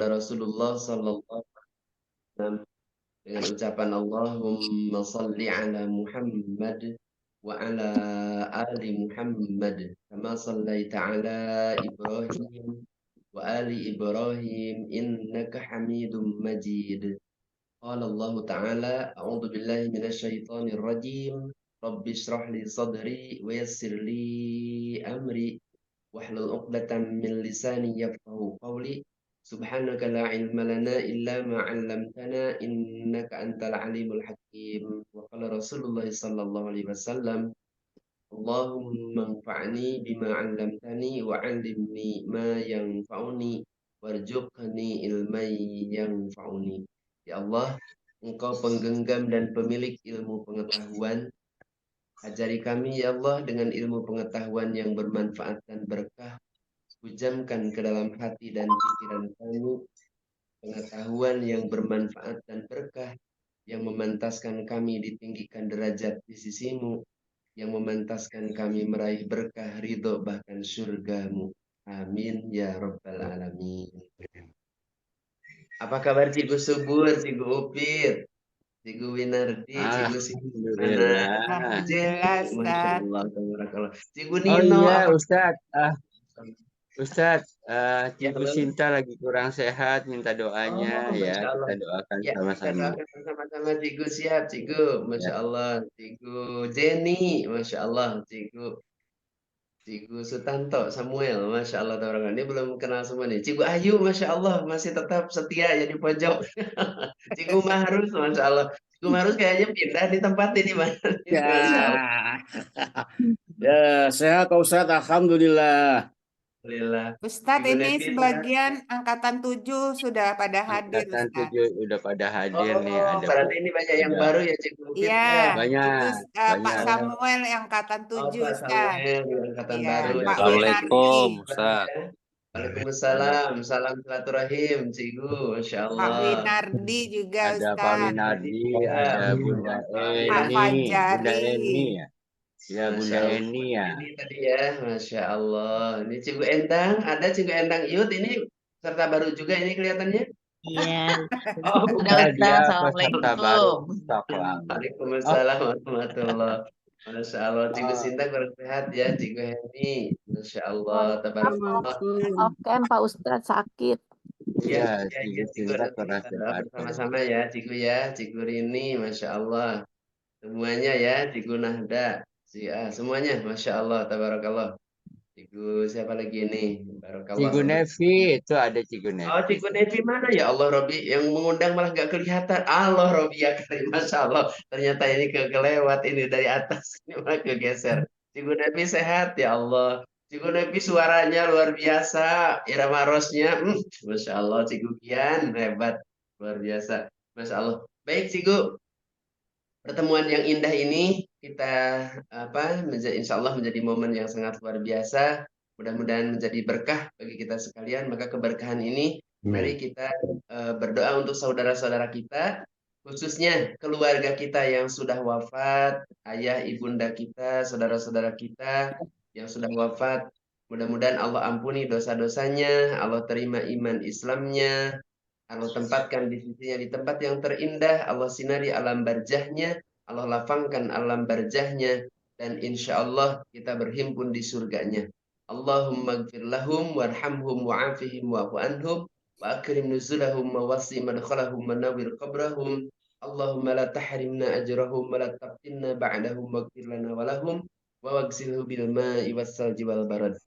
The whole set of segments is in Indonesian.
Rasulullah sallallahu alaihi wasallam dengan ucapan Allahumma salli ala Muhammad wa ala ali Muhammad kama sallaita ala Ibrahim wa ali Ibrahim innaka Hamidum Majid. Qala Allah Ta'ala a'udzu billahi minasy syaithanir rajim. Rabbi shrah li sadri wa yassir li amri wahlul 'uqdatam min lisani yafqahu qawli. Subhanaka la ilma lana illa ma 'allamtana innaka antal alimul hakim. Wa qala Rasulullah sallallahu alaihi wasallam, Allahumma anfa'ni bima 'allamtani wa 'allimni ma yanfa'uni warzuqni ilman yanfa'uni. Ya Allah, Engkau penggenggam dan pemilik ilmu pengetahuan. Ajari kami ya Allah dengan ilmu pengetahuan yang bermanfaat dan berkah. Hujamkan ke dalam hati dan pikiran kami pengetahuan yang bermanfaat dan berkah, yang memantaskan kami ditinggikan derajat di sisimu, yang memantaskan kami meraih berkah ridho bahkan surgamu. Amin ya rabbal alamin. Apa kabar Cikgu Subur, Cikgu Upit, Cikgu Winardi, Cikgu Simana, Cikgu Alhamdulillah. Jenny, Alhamdulillah, Masya Ustaz. Allah, tabarakallah. Cikgu Oh Nino, iya, apa Ustadz. Ustadz, ya Cikgu halo? Sinta lagi kurang sehat, minta doanya Oh, ya. Masya Allah. Kita doakan Ya, kita sama-sama. doakan bersama-sama Cikgu siap, Cikgu. Ya. Masya Allah, Cikgu Jenny, Masya Allah, Cikgu Sutanto, Samuel, Masya Allah, tabarakallah. Ini belum kenal semua nih. Cikgu Ayu, Masya Allah, masih tetap setia jadi pojok. Cikgu Mahrus, Masya Allah. Cikgu Mahrus kayaknya pindah di tempat ini, Mas. Masya Allah. Ya, ya sehat Pak Ustadz, Alhamdulillah. Alhamdulillah. Ustadz, Cikgu ini Nevi sehat? sebagian angkatan 7 sudah pada hadir, Angkatan Ustadz. 7 udah pada hadir nih. Oh, Ada berarti ini banyak yang udah baru ya, Cikgu Upit Iya, ya. itu banyak, Pak banyak. Samuel yang angkatan Oh, 7, Pak Ustadz. Samuel, di angkatan Iya, baru. Ada Pak Cikgu Edi, Winardi, Assalamualaikum, baru Ustaz. ya. ada Waalaikumsalam, salam silaturahim, Cikgu, Masya Pak Allah. Winardi juga, ada Pak Ustadz. Winardi Winardi, juga, ada Bunda Pak Pak Winardi, Bunda Fajari. Eni ya. Ya, Masya Bunda Allah. Eni ya. Ini tadi ya, Masya Allah. Ini Cikgu Endang, ada Cikgu Endang Yud, ini serta baru juga ini kelihatannya. Iya, Oh, udah bukan. Ustaz, Dia peserta baru Assalamualaikum. stok lama. Oh, Waalaikumsalam warahmatullahi. Masya Allah, Cikgu oh, Sinta kurang sehat ya, Cikgu Heni. Masya Allah, Mohon maaf, tabarakallah. maafkan Pak Ustadz sakit. Iya, iya, iya, iya, Cikgu Cikgu. Sinta Nanti kurang kita doa sehat ya. bersama-sama ya, Cikgu ya. Cikgu Rini, Masya Allah. Semuanya ya, Cikgu Nahda. Semuanya, Masya Allah, tabarakallah. Cikgu siapa lagi ini? Barakallah. Cikgu Nevi, itu ada Cikgu Oh, Nevi. Cikgu Nevi mana ya Allah Robi yang mengundang malah nggak kelihatan. Allah Robi ya Karim, Masya Allah. Ternyata ini kelewat ini dari atas ini malah kegeser. Cikgu Nevi sehat ya Allah. Cikgu Nevi suaranya luar biasa, irama rosnya, Masya Allah. Cikgu Kian hebat, luar biasa, Masya Allah. Baik Cikgu, pertemuan yang indah ini kita insya Allah menjadi momen yang sangat luar biasa. Mudah-mudahan menjadi berkah bagi kita sekalian. Maka keberkahan ini mari kita berdoa untuk saudara-saudara kita, khususnya keluarga kita yang sudah wafat, ayah, ibunda kita, saudara-saudara kita yang sudah wafat. Mudah-mudahan Allah ampuni dosa-dosanya, Allah terima iman Islamnya, Allah tempatkan di sisinya di tempat yang terindah, Allah sinari alam barjahnya, Allah lapangkan alam barjahnya, dan insya Allah kita berhimpun di surganya. Allahumma gfir lahum warhamhum wa'afihim wa'fu anhum wa akrim nuzulahum wa wasi madkhalahum wa nawwir qabrahum. Allahumma la tahrimna ajrahum wa la taftinna ba'dahum waghfir lana wa lahum wa wagsilhu bil ma'i was salji wal barad.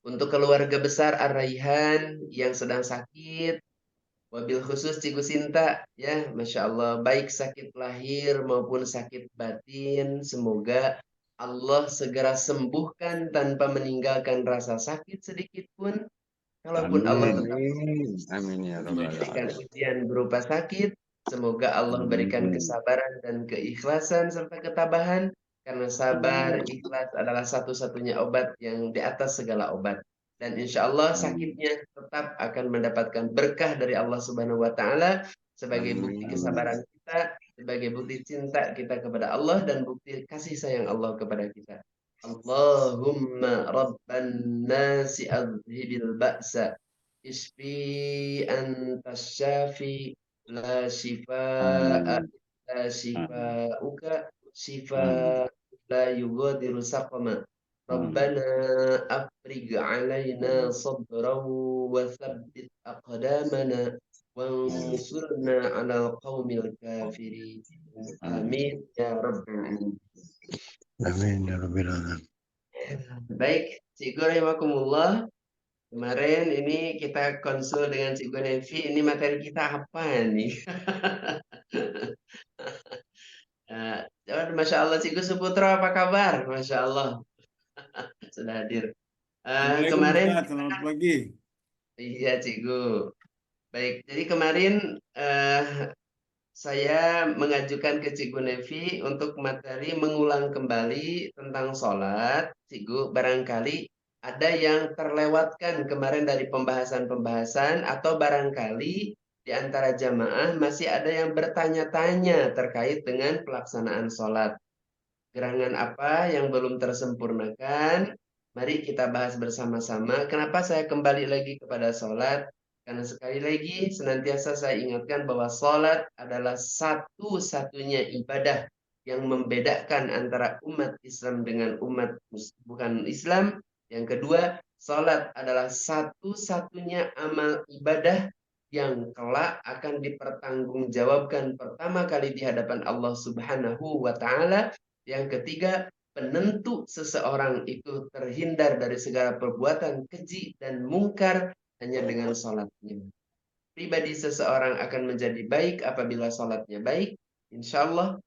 Untuk keluarga besar Ar-Raihan yang sedang sakit, wabil khusus Cikgu Sinta, ya, Masya Allah, baik sakit lahir maupun sakit batin, semoga Allah segera sembuhkan tanpa meninggalkan rasa sakit sedikit pun. Kalaupun Allah Amin. tetap Amin. Amin ya Rabbal memberikan Alamin. ujian berupa sakit, semoga Allah berikan Amin. kesabaran dan keikhlasan serta ketabahan, karena sabar, ikhlas adalah satu-satunya obat yang di atas segala obat. Dan insya Allah Amin. sakitnya tetap akan mendapatkan berkah dari Allah Subhanahu wa Ta'ala sebagai bukti Amin. kesabaran kita, sebagai bukti cinta kita kepada Allah, dan bukti kasih sayang Allah kepada kita. Allahumma rabban nasi adhibil ba'sa isfi antas syafi la shifaa Amin. la shifauka shifa Amin. la yughadiru saqama. Amin. Rabbana afrigh alaina sabran wa thabbit aqdamana wansurna 'alal qaumil kafirin. Amin ya rabbal alamin. Amin ya Rabbil Alamin. Baik, Cikgu rahimakumullah. Kemarin ini kita konsul dengan Cikgu Nevi, ini materi kita apa nih? Masya Allah, Cikgu Suputra apa kabar? Masya Allah, sudah hadir. Assalamualaikum Kemarin, Ustaz, selamat pagi. iya Cikgu. Baik, jadi kemarin saya mengajukan ke Cikgu Nevi untuk materi mengulang kembali tentang sholat. Cikgu, barangkali ada yang terlewatkan kemarin dari pembahasan-pembahasan atau barangkali di antara jamaah masih ada yang bertanya-tanya terkait dengan pelaksanaan sholat. Gerangan apa yang belum tersempurnakan? Mari kita bahas bersama-sama. Kenapa saya kembali lagi kepada sholat? Karena sekali lagi senantiasa saya ingatkan bahwa sholat adalah satu-satunya ibadah yang membedakan antara umat Islam dengan umat bukan Islam. Yang kedua, sholat adalah satu-satunya amal ibadah yang kelak akan dipertanggungjawabkan pertama kali di hadapan Allah Subhanahu wa Ta'ala. Yang ketiga, penentu seseorang itu terhindar dari segala perbuatan keji dan mungkar hanya dengan sholatnya. Pribadi seseorang akan menjadi baik apabila sholatnya baik, insya Allah.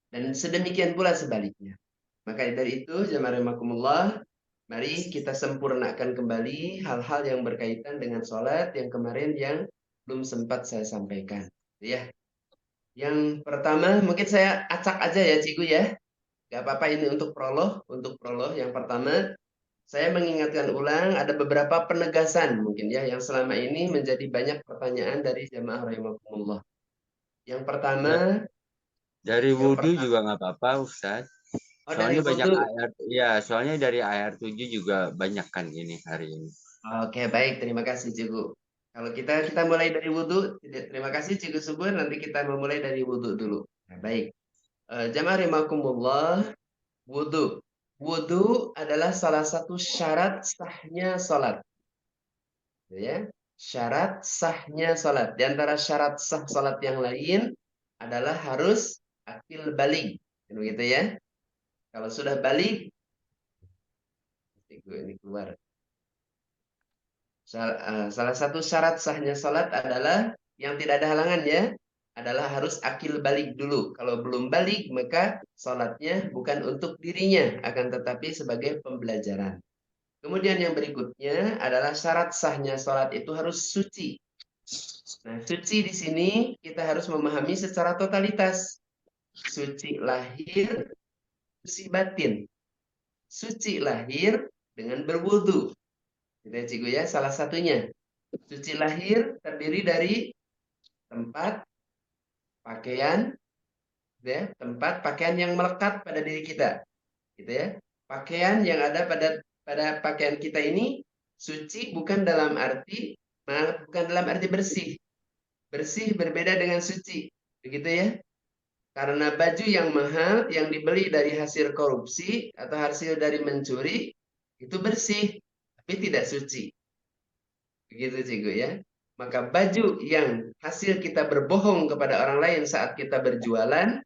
Dan sedemikian pula sebaliknya. Maka dari itu, jamaah rahimakumullah, mari kita sempurnakan kembali hal-hal yang berkaitan dengan sholat yang kemarin yang belum sempat saya sampaikan. Ya. Yang pertama, mungkin saya acak aja ya, Cikgu ya. Gak apa-apa ini untuk prolog. Untuk prolog yang pertama, saya mengingatkan ulang ada beberapa penegasan mungkin ya yang selama ini menjadi banyak pertanyaan dari jamaah rahimakumullah. Yang pertama, Dari yang wudhu pertama, juga nggak apa-apa, Ustaz. dari Soalnya banyak wudhu. ayat, ya, soalnya dari ayat 7 juga banyak kan ini hari ini. Oke, baik, terima kasih Cikgu. Kalau kita mulai dari wudhu, terima kasih Cikgu Subur, nanti kita memulai dari wudhu dulu. Nah, baik, jamaah rahimakumullah, wudhu. Wudhu adalah salah satu syarat sahnya sholat. Ya, syarat sahnya sholat. Di antara syarat sah sholat yang lain adalah harus akil balik. Begitu ya. Kalau sudah balik, ini keluar. Salah satu syarat sahnya sholat adalah yang tidak ada halangan ya, adalah harus akil balik dulu. Kalau belum balik, maka sholatnya bukan untuk dirinya, akan tetapi sebagai pembelajaran. Kemudian yang berikutnya adalah syarat sahnya sholat itu harus suci. Nah, suci di sini kita harus memahami secara totalitas. Suci lahir, suci batin. Suci lahir dengan berwudu. Gitu ya, Cikgu ya, salah satunya. Suci lahir terdiri dari tempat pakaian, gitu ya, tempat pakaian yang melekat pada diri kita. Gitu ya. Pakaian yang ada pada pakaian kita ini suci bukan dalam arti bersih. Bersih berbeda dengan suci. Begitu ya. Karena baju yang mahal yang dibeli dari hasil korupsi atau hasil dari mencuri itu bersih, tapi tidak suci. Begitu Cikgu ya. Maka baju yang hasil kita berbohong kepada orang lain saat kita berjualan,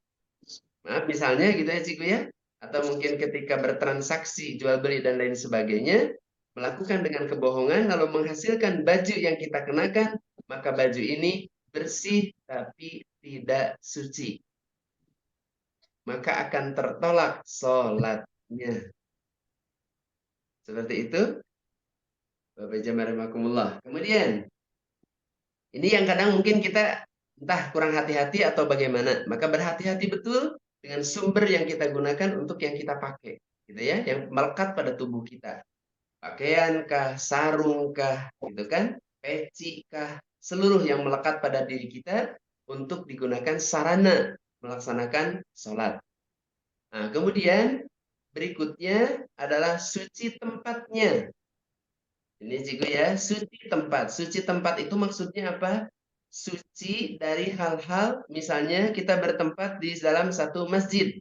maaf misalnya gitu ya Cikgu ya, atau mungkin ketika bertransaksi jual beli dan lain sebagainya, melakukan dengan kebohongan lalu menghasilkan baju yang kita kenakan, maka baju ini bersih tapi tidak suci. Maka akan tertolak sholatnya. Seperti itu, Bapak jamaah rahimakumullah. Kemudian, ini yang kadang mungkin kita entah kurang hati-hati atau bagaimana. Maka berhati-hati betul dengan sumber yang kita gunakan untuk yang kita pakai. Gitu ya, yang melekat pada tubuh kita. Pakaiankah, sarungkah, gitu kan, pecikah, seluruh yang melekat pada diri kita untuk digunakan sarana melaksanakan sholat. Nah, kemudian berikutnya adalah suci tempatnya. Ini Ciku ya, suci tempat. Suci tempat itu maksudnya apa? Suci dari hal-hal, misalnya kita bertempat di dalam satu masjid.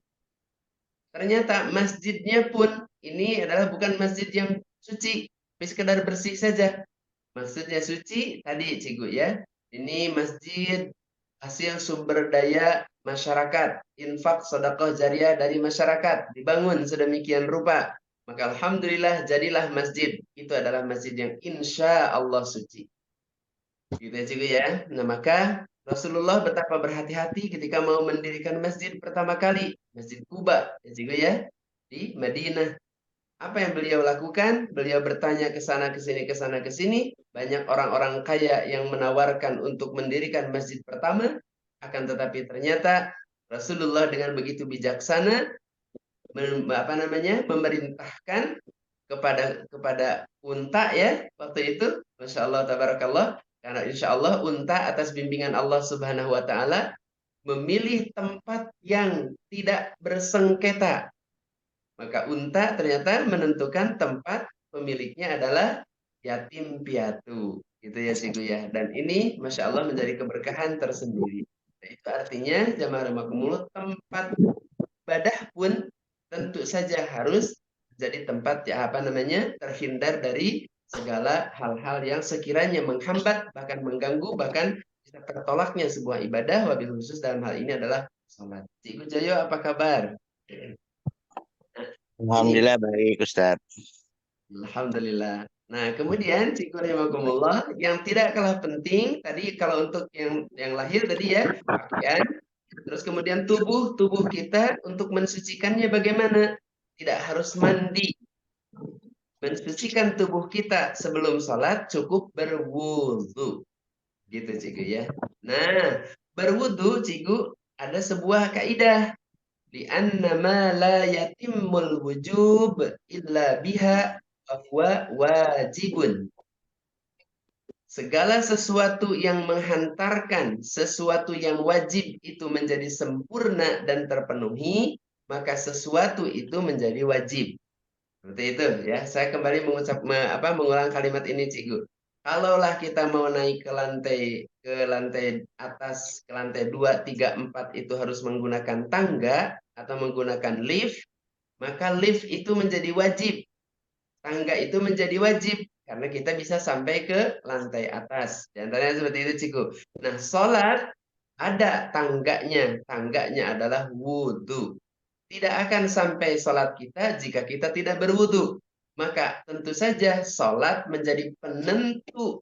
Ternyata masjidnya pun ini adalah bukan masjid yang suci, tapi sekedar bersih saja. Maksudnya suci tadi Cigu ya. Ini masjid hasil sumber daya masyarakat, infak sedekah jariah dari masyarakat, dibangun sedemikian rupa. Maka alhamdulillah jadilah masjid. Itu adalah masjid yang insya Allah suci. Gitu ya Cigu ya. Nah maka Rasulullah betapa berhati-hati ketika mau mendirikan masjid pertama kali. Masjid Kuba ya Cigu ya. Di Madinah. Apa yang beliau lakukan? Beliau bertanya ke sana ke sini ke sana ke sini. Banyak orang-orang kaya yang menawarkan untuk mendirikan masjid pertama, akan tetapi ternyata Rasulullah dengan begitu bijaksana memerintahkan kepada unta ya waktu itu, Masya Allah tabarakallah, karena insya Allah unta atas bimbingan Allah Subhanahu Wa Taala memilih tempat yang tidak bersengketa. Maka unta ternyata menentukan tempat pemiliknya adalah yatim piatu. Gitu ya Cigu ya. Dan ini Masya Allah menjadi keberkahan tersendiri. Nah, itu artinya jamaah rahimakumullah, tempat ibadah pun tentu saja harus jadi tempat ya terhindar dari segala hal-hal yang sekiranya menghambat, bahkan mengganggu, bahkan bisa tertolaknya sebuah ibadah, wabil khusus dalam hal ini adalah sholat. Cikgu Joyo, apa kabar? Alhamdulillah baik Ustaz. Alhamdulillah. Nah, kemudian Cikgu rahimakumullah, yang tidak kalah penting tadi kalau untuk yang lahir tadi ya, pakaian, terus kemudian tubuh kita untuk mensucikannya bagaimana? Tidak harus mandi. Mensucikan tubuh kita sebelum sholat cukup berwudu. Gitu Cikgu ya. Nah, berwudu Cikgu ada sebuah kaidah. Li'anna ma la yatimul wujub illa biha bahwa wajibun. Segala sesuatu yang menghantarkan sesuatu yang wajib itu menjadi sempurna dan terpenuhi, maka sesuatu itu menjadi wajib. Seperti itu ya. Saya kembali mengulang kalimat ini Cikgu. Kalaulah kita mau naik ke lantai atas, ke lantai 2, 3, 4 itu harus menggunakan tangga atau menggunakan lift, maka lift itu menjadi wajib. Tangga itu menjadi wajib karena kita bisa sampai ke lantai atas. Di antaranya seperti itu Cikgu. Nah, sholat ada tangganya. Tangganya adalah wudhu. Tidak akan sampai sholat kita jika kita tidak berwudhu. Maka tentu saja sholat menjadi penentu,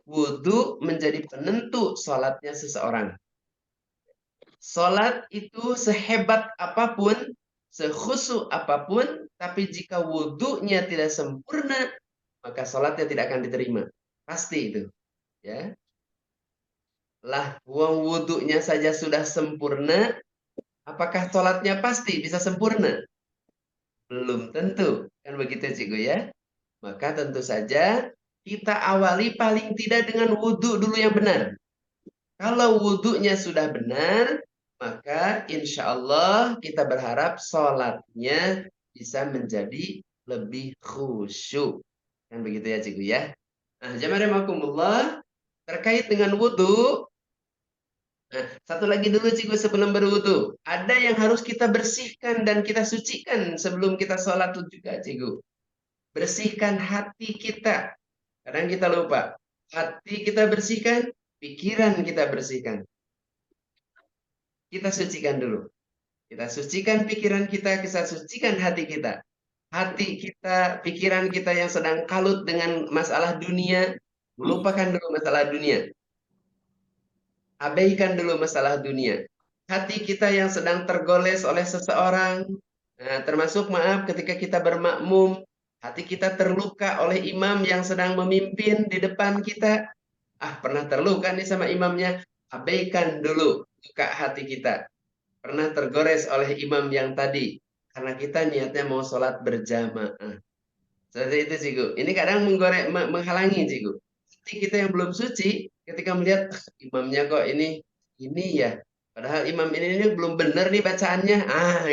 wudhu menjadi penentu sholatnya seseorang. Sholat itu sehebat apapun, sekhusyuk apapun, tapi jika wudhunya tidak sempurna, maka sholatnya tidak akan diterima. Pasti itu. Ya. Lah, wong wudhunya saja sudah sempurna, apakah sholatnya pasti bisa sempurna? Belum tentu. Kan begitu Cikgu ya. Maka tentu saja kita awali paling tidak dengan wudhu dulu yang benar. Kalau wudhunya sudah benar, maka insya Allah kita berharap sholatnya bisa menjadi lebih khusyuk. Kan begitu ya Cikgu ya. Nah, jamaah rahimakumullah, terkait dengan wudhu, nah, satu lagi dulu Cikgu sebelum berwudu. Ada yang harus kita bersihkan dan kita sucikan sebelum kita sholat juga Cikgu. Bersihkan hati kita. Kadang kita lupa. Hati kita bersihkan, pikiran kita bersihkan. Kita sucikan dulu. Kita sucikan pikiran kita sucikan hati kita. Hati kita, pikiran kita yang sedang kalut dengan masalah dunia, lupakan dulu masalah dunia. Abaikan dulu masalah dunia. Hati kita yang sedang tergoles oleh seseorang, termasuk ketika kita bermakmum, hati kita terluka oleh imam yang sedang memimpin di depan kita. Pernah terluka nih sama imamnya, abaikan dulu luka hati kita. Pernah tergores oleh imam yang tadi, karena kita niatnya mau sholat berjamaah. Seperti itu Cikgu. Ini kadang menghalangi Cikgu. Hati kita yang belum suci, ketika melihat imamnya kok ini ya, padahal imam ini belum benar nih bacaannya,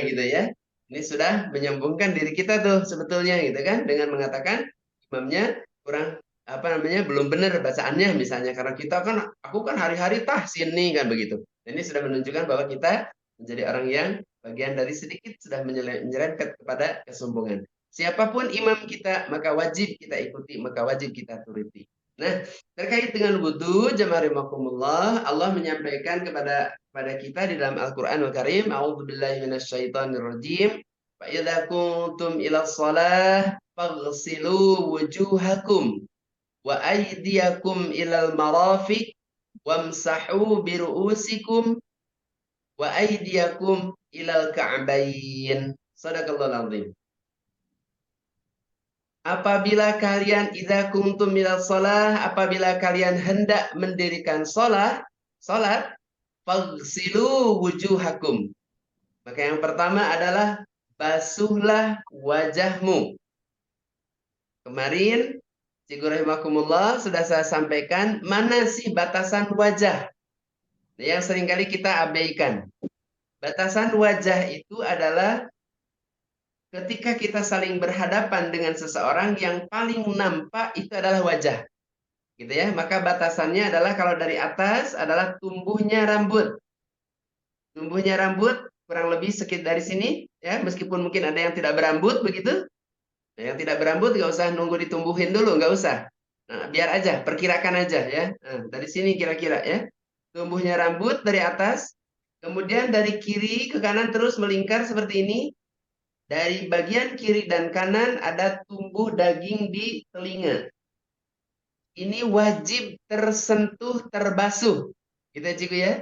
gitu ya. Ini sudah menyambungkan diri kita tuh sebetulnya gitu kan, dengan mengatakan imamnya kurang apa namanya belum benar bacaannya misalnya karena kita kan aku kan hari-hari tahsin nih kan begitu. Ini sudah menunjukkan bahwa kita menjadi orang yang bagian dari sedikit sudah menyerempet kepada kesombongan. Siapapun imam kita maka wajib kita ikuti, maka wajib kita turuti. Nah, terkait dengan wudhu, jamaah rahimakumullah, Allah menyampaikan kepada kita di dalam Al-Qur'anul Karim, a'udzubillahi minasyaitonirrajim. Fa idza kuntum ila shalah faghsilu wujuhakum wa aydiyakum ilal marafiq wamsahu bi ru'usikum wa aydiyakum ilal ka'bayn. Shadaqallahul azim. Apabila kalian idza kuntum minal shalah, apabila kalian hendak mendirikan salat, faghsilu wujuhakum. Maka yang pertama adalah basuhlah wajahmu. Kemarin Cikgu rahimakumullah sudah saya sampaikan mana sih batasan wajah yang seringkali kita abaikan. Batasan wajah itu adalah ketika kita saling berhadapan dengan seseorang yang paling nampak itu adalah wajah. Gitu ya. Maka batasannya adalah kalau dari atas adalah tumbuhnya rambut. Tumbuhnya rambut kurang lebih sekitar dari sini ya, meskipun mungkin ada yang tidak berambut begitu. Nah, yang tidak berambut nggak usah nunggu ditumbuhin dulu, nggak usah. Nah, biar aja, perkirakan aja ya. Nah, dari sini kira-kira ya. Tumbuhnya rambut dari atas, kemudian dari kiri ke kanan terus melingkar seperti ini. Dari bagian kiri dan kanan ada tumbuh daging di telinga. Ini wajib tersentuh, terbasuh. Gitu ya, Cikgu ya.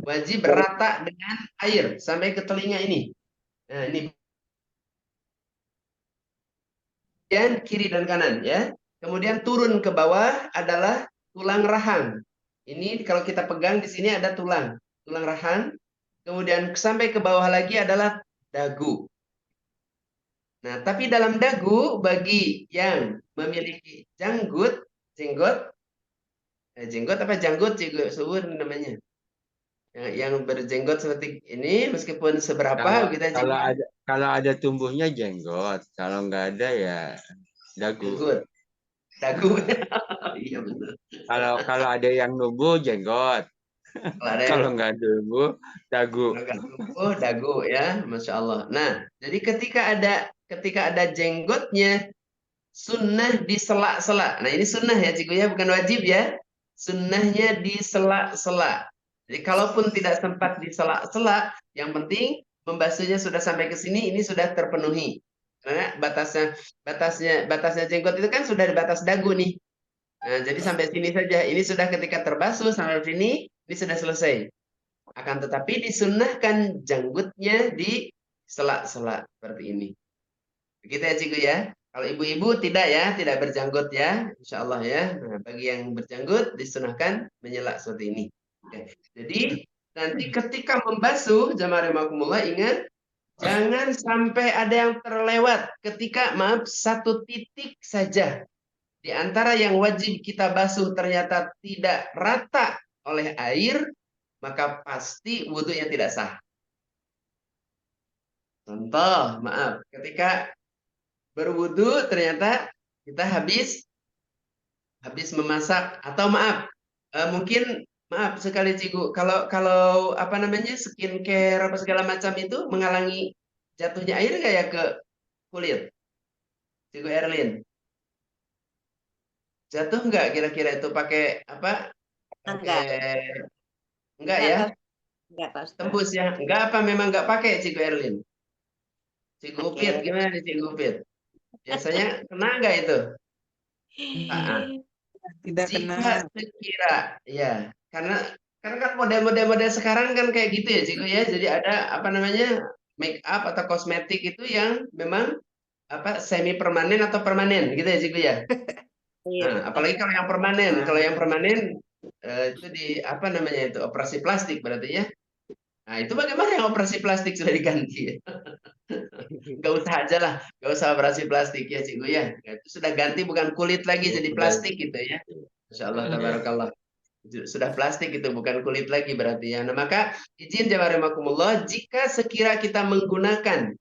Wajib rata dengan air sampai ke telinga ini. Nah, ini bagian kiri dan kanan ya. Kemudian turun ke bawah adalah tulang rahang. Ini kalau kita pegang di sini ada tulang rahang. Kemudian sampai ke bawah lagi adalah dagu. Nah, tapi dalam dagu bagi yang memiliki jenggot apa janggut Cikgu Subur namanya. Yang berjenggot seperti ini meskipun seberapa kita kalau ada tumbuhnya jenggot, kalau nggak ada ya dagu. Dagu. Iya benar. Kalau ada yang numbuh jenggot. Kalau nggak numbuh dagu. Dagu ya, Masya Allah. Nah, jadi ketika ada jenggotnya, sunnah di sela-sela. Nah, ini sunnah ya, Cikgu ya, bukan wajib ya. Sunnahnya di sela-sela. Jadi, kalaupun tidak sempat di sela-sela, yang penting membasuhnya sudah sampai ke sini, ini sudah terpenuhi. Karena batasnya jenggot itu kan sudah di batas dagu nih. Nah, jadi sampai sini saja. Ini sudah ketika terbasuh sampai sini, ini sudah selesai. Akan tetapi disunnahkan janggutnya di sela-sela seperti ini. Begitu ya Cikgu ya. Kalau ibu-ibu tidak ya, tidak berjanggut ya, insya Allah ya. Nah, bagi yang berjanggut disunahkan menyela seperti ini. Oke. Jadi nanti ketika membasuh, jamaah rahimakumullah ingat, jangan sampai ada yang terlewat ketika satu titik saja di antara yang wajib kita basuh ternyata tidak rata oleh air, maka pasti wudhunya tidak sah. Contoh, maaf, ketika berwudhu ternyata kita habis memasak atau mungkin sekali Cikgu, kalau apa namanya skincare apa segala macam itu menghalangi jatuhnya air nggak ya ke kulit, Cikgu Erlin? Jatuh nggak kira-kira itu pakai apa? Enggak ya? Enggak, Pak Ustaz. Tembus ya? Enggak apa memang enggak pakai Cikgu Erlin? Cikgu Upit, gimana nih Cikgu Upit? Biasanya kena enggak itu? Tidak kena. Jika sekira, ya, karena kan model-model sekarang kan kayak gitu ya Cikgu ya. Jadi ada apa namanya make up atau kosmetik itu yang memang apa semi permanen atau permanen gitu ya Cikgu ya. Nah, apalagi kalau yang permanen, itu di apa namanya itu operasi plastik berarti ya. Nah, itu bagaimana yang operasi plastik sudah diganti ya? Nggak usah aja lah, nggak usah operasi plastik ya Cikgu ya. Nah, itu sudah ganti bukan kulit lagi jadi plastik gitu ya. Masya Allah, tabarakallah. Sudah plastik itu bukan kulit lagi berarti ya. Nah, maka izin jamaah rahimakumullah, jika sekira kita menggunakan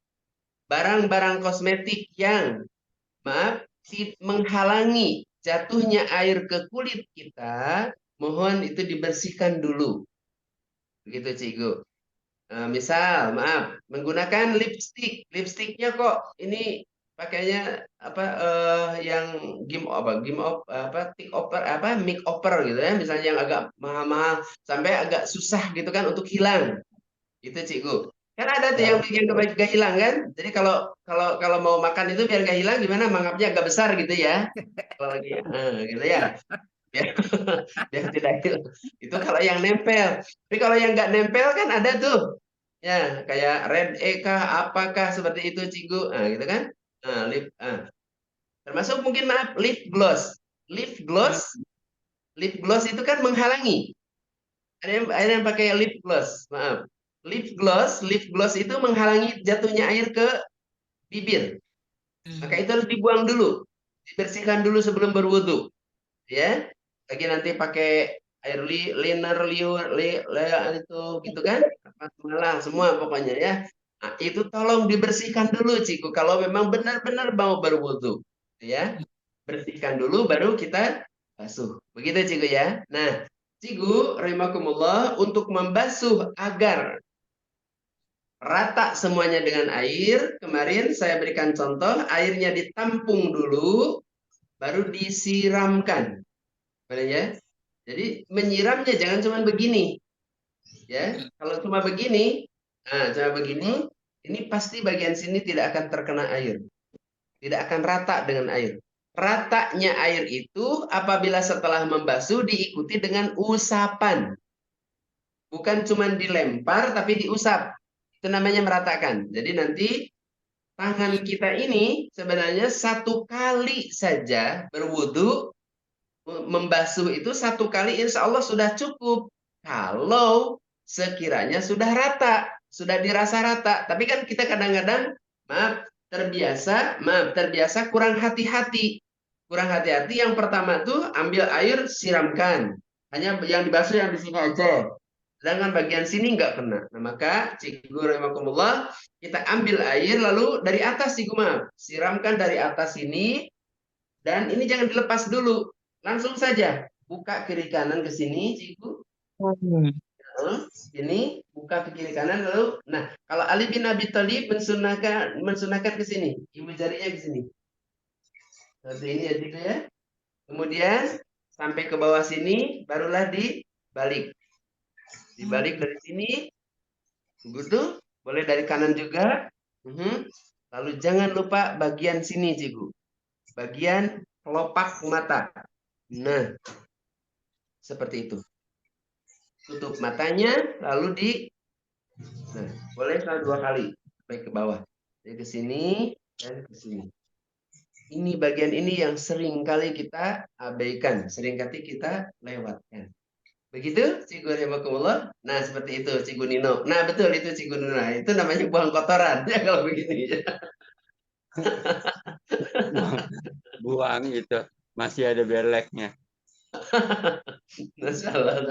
barang-barang kosmetik yang menghalangi jatuhnya air ke kulit kita, mohon itu dibersihkan dulu. Begitu Cikgu. Misal, maaf, menggunakan lipstick. Lipstiknya kok ini pakainya apa yang game op apa tick over apa make over gitu ya, misalnya yang agak mahal-mahal sampai agak susah gitu kan untuk hilang. Itu Cikgu. Kan ada tuh yang bikin gak hilang kan? Jadi kalau mau makan itu biar gak hilang gimana? Mangapnya agak besar gitu ya. Kalau lagi gitu ya. Biar, biar tidak hilang. Itu kalau yang nempel. Tapi kalau yang nggak nempel kan ada tuh. Ya, kayak red E kah, apakah seperti itu Cikgu. Nah, gitu kan? Termasuk mungkin maaf lip gloss. Lip gloss itu kan menghalangi. Ada yang pakai lip gloss, maaf. Lip gloss itu menghalangi jatuhnya air ke bibir. Maka itu harus dibuang dulu, dibersihkan dulu sebelum berwudu. Ya, lagi nanti pakai air liner, itu gitu kan? Malah semua pokoknya ya. Nah, itu tolong dibersihkan dulu, Ciku. Kalau memang benar-benar mau berwudu, ya, bersihkan dulu baru kita basuh. Begitu, Ciku ya. Nah, Ciku, rahimakumullah, untuk membasuh agar rata semuanya dengan air, kemarin saya berikan contoh, airnya ditampung dulu, baru disiramkan. Ya. Jadi menyiramnya jangan cuma begini. Ya, kalau cuma begini, ini pasti bagian sini tidak akan terkena air. Tidak akan rata dengan air. Ratanya air itu apabila setelah membasuh diikuti dengan usapan. Bukan cuma dilempar tapi diusap. Itu namanya meratakan. Jadi nanti tangan kita ini sebenarnya satu kali saja berwudu, membasuh itu satu kali insya Allah sudah cukup. Kalau sekiranya sudah rata, sudah dirasa rata. Tapi kan kita kadang-kadang, terbiasa kurang hati-hati. Kurang hati-hati, yang pertama tuh ambil air, siramkan. Hanya yang dibasuh yang di sini aja. Sedangkan bagian sini nggak kena. Nah, maka Cikgu rahimakumullah, kita ambil air lalu dari atas Cikgu, siramkan dari atas sini. Dan ini jangan dilepas dulu. Langsung saja buka kiri kanan ke sini, Cikgu. Ini buka ke kiri kanan lalu. Nah, kalau Ali bin Abi Thalib mensunahkan ke sini, ibu jarinya ke sini. Seperti ini ya, Cikgu ya. Kemudian sampai ke bawah sini, barulah dibalik. Dibalik dari sini, begitu. Boleh dari kanan juga. Lalu jangan lupa bagian sini, Cikgu. Bagian kelopak mata. Nah, seperti itu. Tutup matanya, lalu boleh salah 2 kali. Sampai ke bawah. Jadi ke sini dan ke sini. Ini bagian ini yang sering kali kita abaikan. Sering kali kita lewatkan. Begitu, Cikgu rahimakumullah. Nah, seperti itu, Cikgu Nino. Nah, betul itu, Cikgu Nino. Nah, itu namanya buang kotoran. Ya, kalau begini. Buang gitu. Masih ada beleknya. Masalah,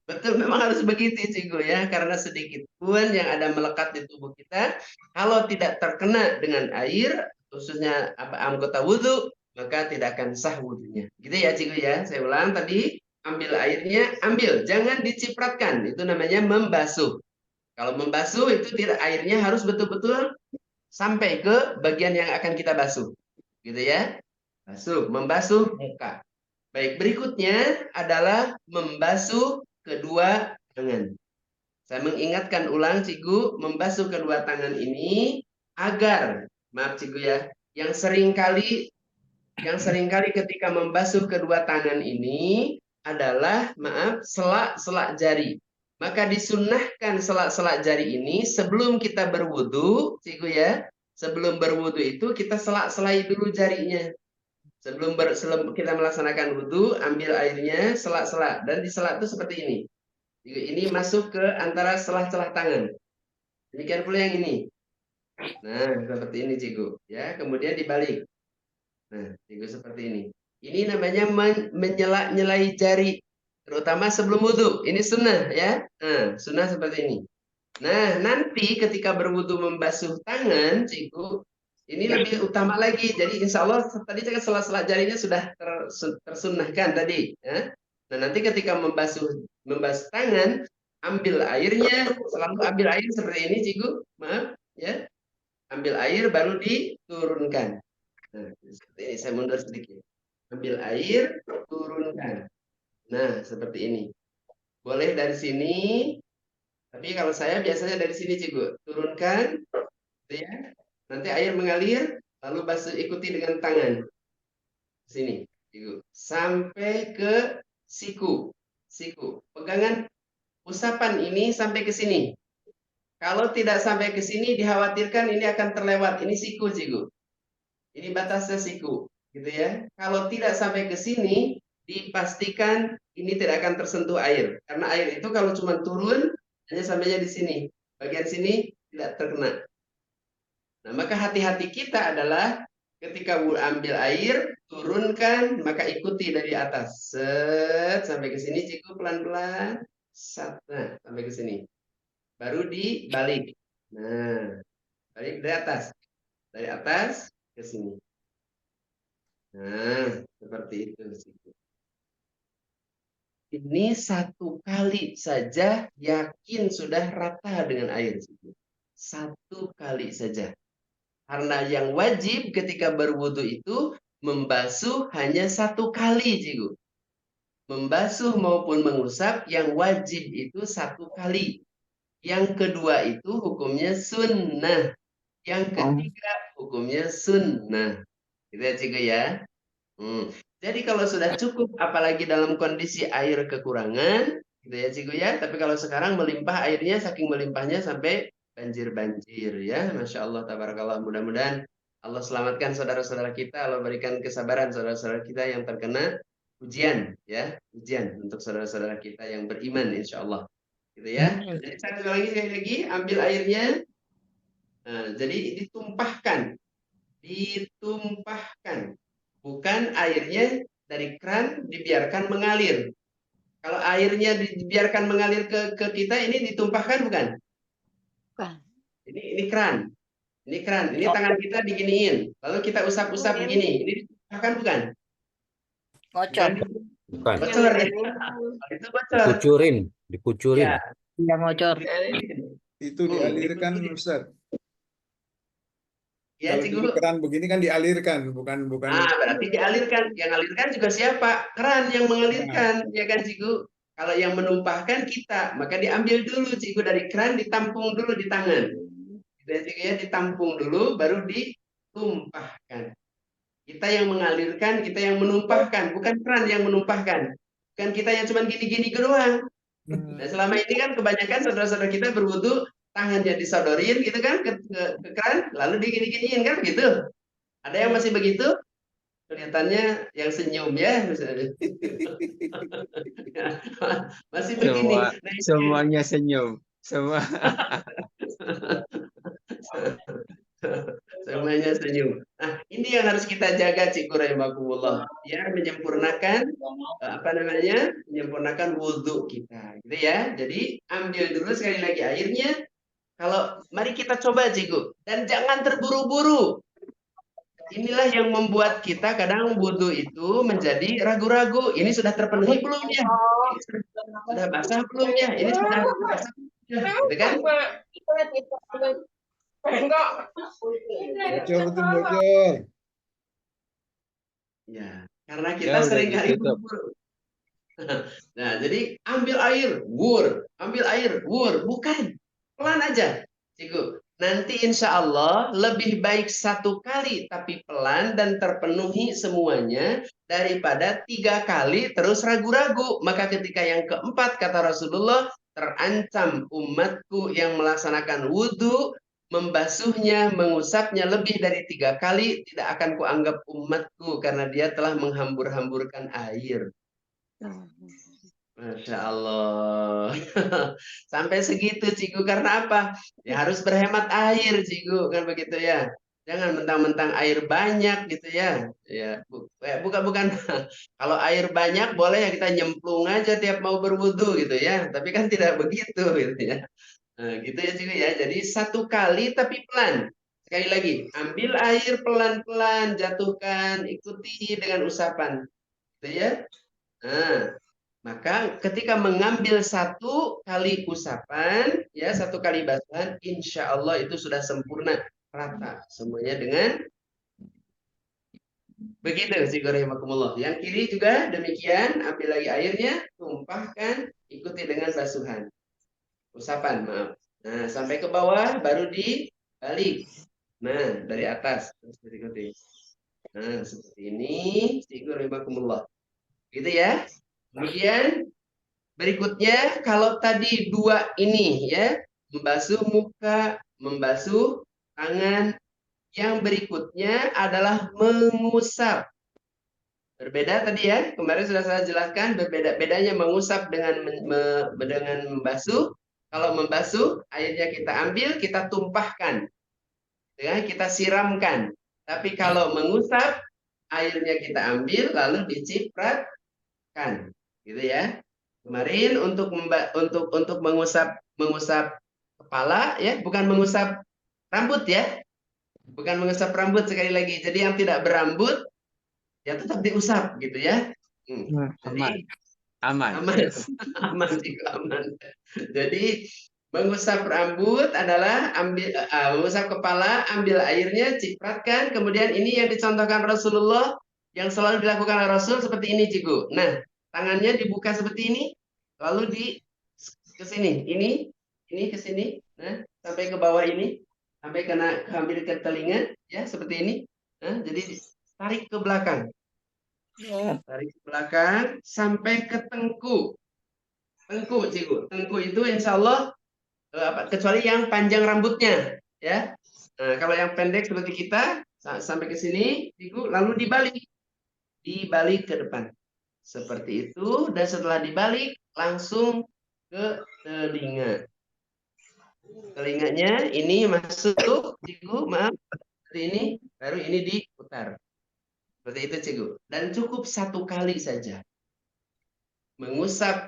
betul, memang harus begitu, Cikgu ya. Karena sedikit pun yang ada melekat di tubuh kita, kalau tidak terkena dengan air, khususnya anggota wudhu, maka tidak akan sah wudhunya. Gitu ya, Cikgu ya. Saya ulang tadi. Ambil airnya, jangan dicipratkan. Itu namanya membasuh. Kalau membasuh itu tidak, airnya harus betul-betul sampai ke bagian yang akan kita basuh. Gitu ya. Membasuh muka. Baik, berikutnya adalah membasuh kedua tangan. Saya mengingatkan ulang, Cikgu, membasuh kedua tangan ini agar, maaf Cikgu ya, yang seringkali ketika membasuh kedua tangan ini adalah selak-selak jari. Maka disunnahkan selak-selak jari ini sebelum kita berwudu, Cikgu ya. Sebelum berwudu itu kita selak-selai dulu jarinya. Sebelum kita melaksanakan wudu, ambil airnya, selak-selak, dan diselak itu seperti ini. Ini masuk ke antara celah-celah tangan. Demikian pula yang ini. Nah, seperti ini, Cikgu. Ya, kemudian dibalik. Nah, Cikgu seperti ini. Ini namanya menyela-nyelai jari, terutama sebelum wudhu. Ini sunnah ya. Nah, sunnah seperti ini. Nah, nanti ketika berwudhu membasuh tangan, Cikgu, Ini lebih utama lagi. Jadi insya Allah tadi kan sela-sela jarinya sudah tersunnahkan tadi. Ya. Nah nanti ketika membasuh tangan, ambil airnya, selalu ambil air seperti ini, Cigu. Maaf, ya. Ambil air baru diturunkan. Nah, seperti ini. Saya mundur sedikit. Ambil air, turunkan. Nah, seperti ini. Boleh dari sini. Tapi kalau saya biasanya dari sini, Cigu. Turunkan, gitu ya. Nanti air mengalir, lalu basuh ikuti dengan tangan. Sini, Cigu. Sampai ke siku. Siku. Pegangan usapan ini sampai ke sini. Kalau tidak sampai ke sini, dikhawatirkan ini akan terlewat. Ini siku, Cigu. Ini batasnya siku, gitu ya. Kalau tidak sampai ke sini, dipastikan ini tidak akan tersentuh air. Karena air itu kalau cuma turun, hanya sampainya di sini. Bagian sini tidak terkena. Nah, maka hati-hati kita adalah ketika ambil air, turunkan, maka ikuti dari atas. Set, sampai ke sini, Ciku, pelan-pelan. Nah, sampai ke sini. Baru dibalik. Nah, balik dari atas. Dari atas ke sini. Nah, seperti itu, Ciku. Ini satu kali saja yakin sudah rata dengan air, Ciku. Satu kali saja. Karena yang wajib ketika berwudu itu membasuh hanya satu kali, Cigu. Membasuh maupun mengusap yang wajib itu satu kali. Yang kedua itu hukumnya sunnah. Yang ketiga hukumnya sunnah. Gitu ya, Cigu ya. Jadi kalau sudah cukup, apalagi dalam kondisi air kekurangan, gitu ya, Cigu ya. Tapi kalau sekarang melimpah airnya, saking melimpahnya sampai banjir-banjir ya. Masya Allah, tabarakallah. Mudah-mudahan Allah selamatkan saudara-saudara kita, Allah berikan kesabaran saudara-saudara kita yang terkena ujian ya, ujian untuk saudara-saudara kita yang beriman insya Allah. Gitu ya. Jadi sekali lagi ambil airnya. Nah, jadi ditumpahkan. Ditumpahkan. Bukan airnya dari keran dibiarkan mengalir. Kalau airnya dibiarkan mengalir ke kita, ini ditumpahkan bukan? Bukan. Ini keran. Ini keran. Ini tangan kita diginiin. Lalu kita usap-usap begini. Ini ditumpahkan bukan? Bocor. Bukan. Bocor ya. Itu bocor. Dikucurin. Ya. Yang bocor. Itu dialirkan, Ustaz. Ya, Kalau Cigu. di keran begini kan dialirkan, bukan. Berarti dialirkan. Yang alirkan juga siapa? Keran yang mengalirkan, ya kan, Cigu? Kalau yang menumpahkan kita, maka diambil dulu, Cigu, dari keran, ditampung dulu di tangan. Gitu ya, Cigu ya, ditampung dulu, baru ditumpahkan. Kita yang mengalirkan, kita yang menumpahkan, bukan keran yang menumpahkan. Bukan kita yang cuma gini-gini doang. Nah, selama ini kan kebanyakan saudara-saudara kita berwudu, tangannya disodorin gitu kan ke keran, lalu digini-giniin kan gitu. Ada yang masih begitu? Kelihatannya yang senyum ya misalnya. Masih begini. Semuanya senyum. Semuanya senyum. Nah, ini yang harus kita jaga, Cikgu rahimakumullah. Ya, menyempurnakan menyempurnakan wudhu kita, gitu ya. Jadi ambil dulu sekali lagi airnya. Mari kita coba, Cikgu, dan jangan terburu-buru. Inilah yang membuat kita kadang wudhu itu menjadi ragu-ragu. Ini sudah terpenuhi belum ya? Sudah basah belum ya? Ini sudah basah belum ya? Gitu kan? Bocor. Ya, karena kita sering kali buru-buru. Nah, jadi ambil air, wur, bukan. Pelan aja, Cikgu. Nanti insya Allah lebih baik satu kali tapi pelan dan terpenuhi semuanya daripada 3 kali terus ragu-ragu. Maka ketika yang keempat kata Rasulullah, terancam umatku yang melaksanakan wudhu, membasuhnya, mengusapnya lebih dari 3 kali, tidak akan kuanggap umatku karena dia telah menghambur-hamburkan air. Masya Allah. Sampai segitu, Cikgu. Karena apa? Ya harus berhemat air, Cikgu. Kan begitu ya. Jangan mentang-mentang air banyak gitu ya. Ya, bukan. Kalau air banyak boleh ya kita nyemplung aja tiap mau berwudu gitu ya. Tapi kan tidak begitu gitu ya. Nah, gitu ya, Cikgu ya. Jadi satu kali tapi pelan. Sekali lagi, ambil air pelan-pelan, jatuhkan, ikuti dengan usapan. Gitu ya. Nah, maka ketika mengambil satu kali usapan, ya satu kali basuhan, insya Allah itu sudah sempurna, rata semuanya dengan begitu. Bismillahirrahmanirrahim. Yang kiri juga demikian, ambil lagi airnya, tumpahkan, ikuti dengan basuhan, usapan, maaf. Nah, sampai ke bawah baru dibalik. Nah, dari atas terus ikuti. Nah, seperti ini. Bismillahirrahmanirrahim. Gitu ya. Kemudian berikutnya, kalau tadi dua ini ya, membasuh muka, membasuh tangan, yang berikutnya adalah mengusap. Berbeda tadi ya, kemarin sudah saya jelaskan bedanya mengusap dengan membasuh. Kalau membasuh, airnya kita ambil, kita tumpahkan, ya, kita siramkan. Tapi kalau mengusap, airnya kita ambil lalu dicipratkan, gitu ya. Kemarin untuk mengusap kepala ya, bukan mengusap rambut ya. Bukan mengusap rambut sekali lagi. Jadi yang tidak berambut ya tetap diusap gitu ya. Jadi Aman. aman juga aman. Jadi mengusap rambut adalah mengusap kepala, ambil airnya, cipratkan, kemudian ini yang dicontohkan Rasulullah, yang selalu dilakukan oleh Rasul seperti ini, Ciku. Nah, tangannya dibuka seperti ini, lalu ke sini, ini ke sini, nah, sampai ke bawah ini, sampai hampir ke telinga, ya, seperti ini. Nah, jadi tarik ke belakang. Tarik ke belakang sampai ke tengkuk. Tengkuk, Ciku. Tengkuk itu insya Allah kecuali yang panjang rambutnya, ya. Nah, kalau yang pendek seperti kita sampai ke sini, Ciku, lalu dibalik ke depan. Seperti itu, dan setelah dibalik langsung ke telinga. Telinganya ini masuk, Ciku, maaf. Seperti ini, baru ini diputar. Seperti itu, Ciku. Dan cukup satu kali saja. Mengusap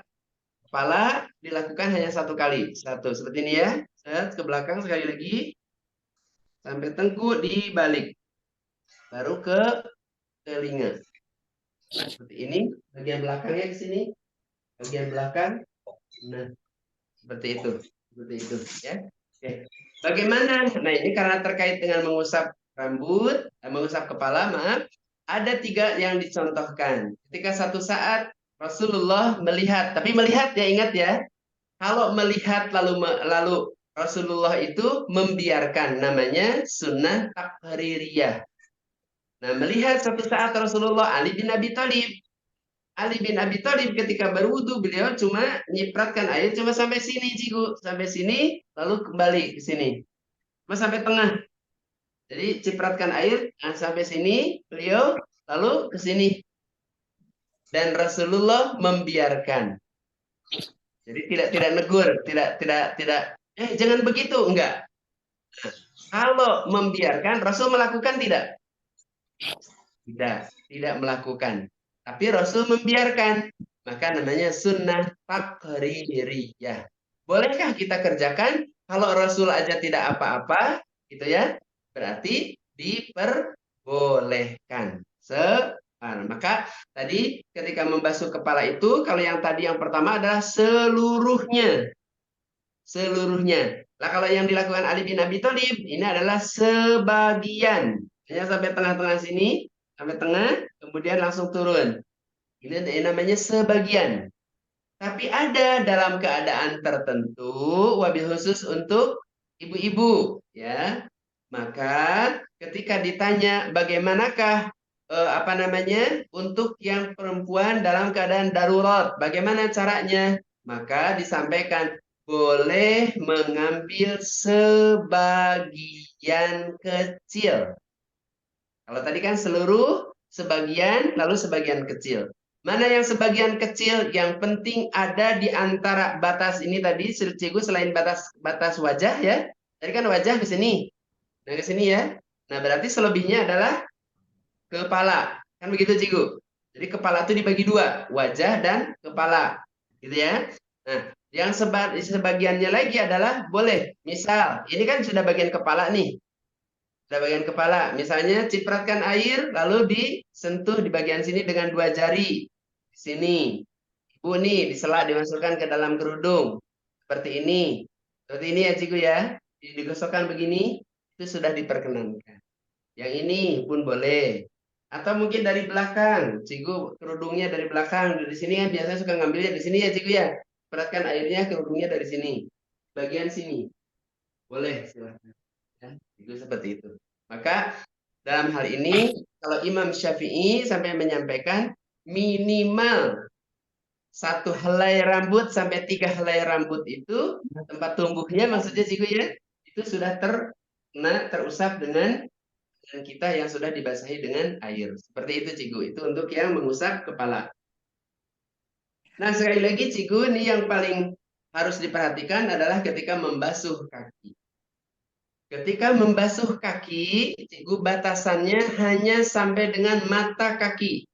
kepala dilakukan hanya satu kali. Satu, seperti ini ya. Set, ke belakang sekali lagi. Sampai tengkuk dibalik. Baru ke telinga. Seperti ini. Bagian belakangnya ke sini. Bagian belakang. Nah, seperti itu. Seperti itu. Ya. Oke. Bagaimana? Nah, ini karena terkait dengan mengusap rambut, mengusap kepala, maaf. Ada 3 yang dicontohkan. Ketika satu saat Rasulullah melihat, tapi melihat ya, ingat ya. Kalau melihat lalu Rasulullah itu membiarkan, namanya sunnah takririyah. Nah, melihat satu saat Rasulullah Ali bin Abi Thalib. Ali bin Abi Thalib ketika berwudu, beliau cuma nyipratkan air cuma sampai sini, Ciku. Sampai sini, lalu kembali ke sini. Cuma sampai tengah. Jadi cipratkan air sampai sini, beliau lalu ke sini. Dan Rasulullah membiarkan. Jadi tidak negur, tidak jangan begitu, enggak. Kalau membiarkan, Rasul melakukan tidak? Tidak melakukan. Tapi Rasul membiarkan. Maka namanya sunnah takririyah. Bolehkah kita kerjakan? Kalau Rasul aja tidak apa-apa, gitu ya. Berarti diperbolehkan. Maka tadi ketika membasuh kepala itu, kalau yang tadi yang pertama adalah seluruhnya. Nah, kalau yang dilakukan Ali bin Abi Thalib, ini adalah sebagian. Hanya sampai tengah-tengah sini, sampai tengah, kemudian langsung turun. Ini namanya sebagian. Tapi ada dalam keadaan tertentu, wabil khusus untuk ibu-ibu, ya. Maka ketika ditanya bagaimanakah untuk yang perempuan dalam keadaan darurat, bagaimana caranya? Maka disampaikan boleh mengambil sebagian kecil. Kalau tadi kan seluruh, sebagian, lalu sebagian kecil. Mana yang sebagian kecil? Yang penting ada di antara batas ini tadi, Cigu, selain batas wajah ya. Tadi kan wajah ke sini. Nah, ke sini ya. Nah, berarti selebihnya adalah kepala. Kan begitu, Cigu. Jadi kepala itu dibagi 2, wajah dan kepala. Gitu ya. Nah, yang sebagiannya lagi adalah boleh. Misal, ini kan sudah bagian kepala nih. pada bagian kepala. Misalnya cipratkan air lalu disentuh di bagian sini dengan 2 jari. Di sini. Ibu nih disela dimasukkan ke dalam kerudung. Seperti ini. Seperti ini ya Ciku ya. Digosokkan begini itu sudah diperkenankan. Yang ini pun boleh. Atau mungkin dari belakang. Ciku kerudungnya dari belakang. Di sini kan biasanya suka ngambilnya di sini ya Ciku ya. Perhatikan airnya kerudungnya dari sini. Bagian sini. Boleh silahkan. Ya, itu seperti itu. Maka dalam hal ini kalau Imam Syafi'i sampai menyampaikan minimal 1 helai rambut sampai 3 helai rambut itu tempat tumbuhnya maksudnya Ciku ya itu sudah terusap dengan kita yang sudah dibasahi dengan air. Seperti itu Ciku. Itu untuk yang mengusap kepala. Nah sekali lagi Ciku ini yang paling harus diperhatikan adalah ketika membasuh kaki. Ketika membasuh kaki, Ciku batasannya hanya sampai dengan mata kaki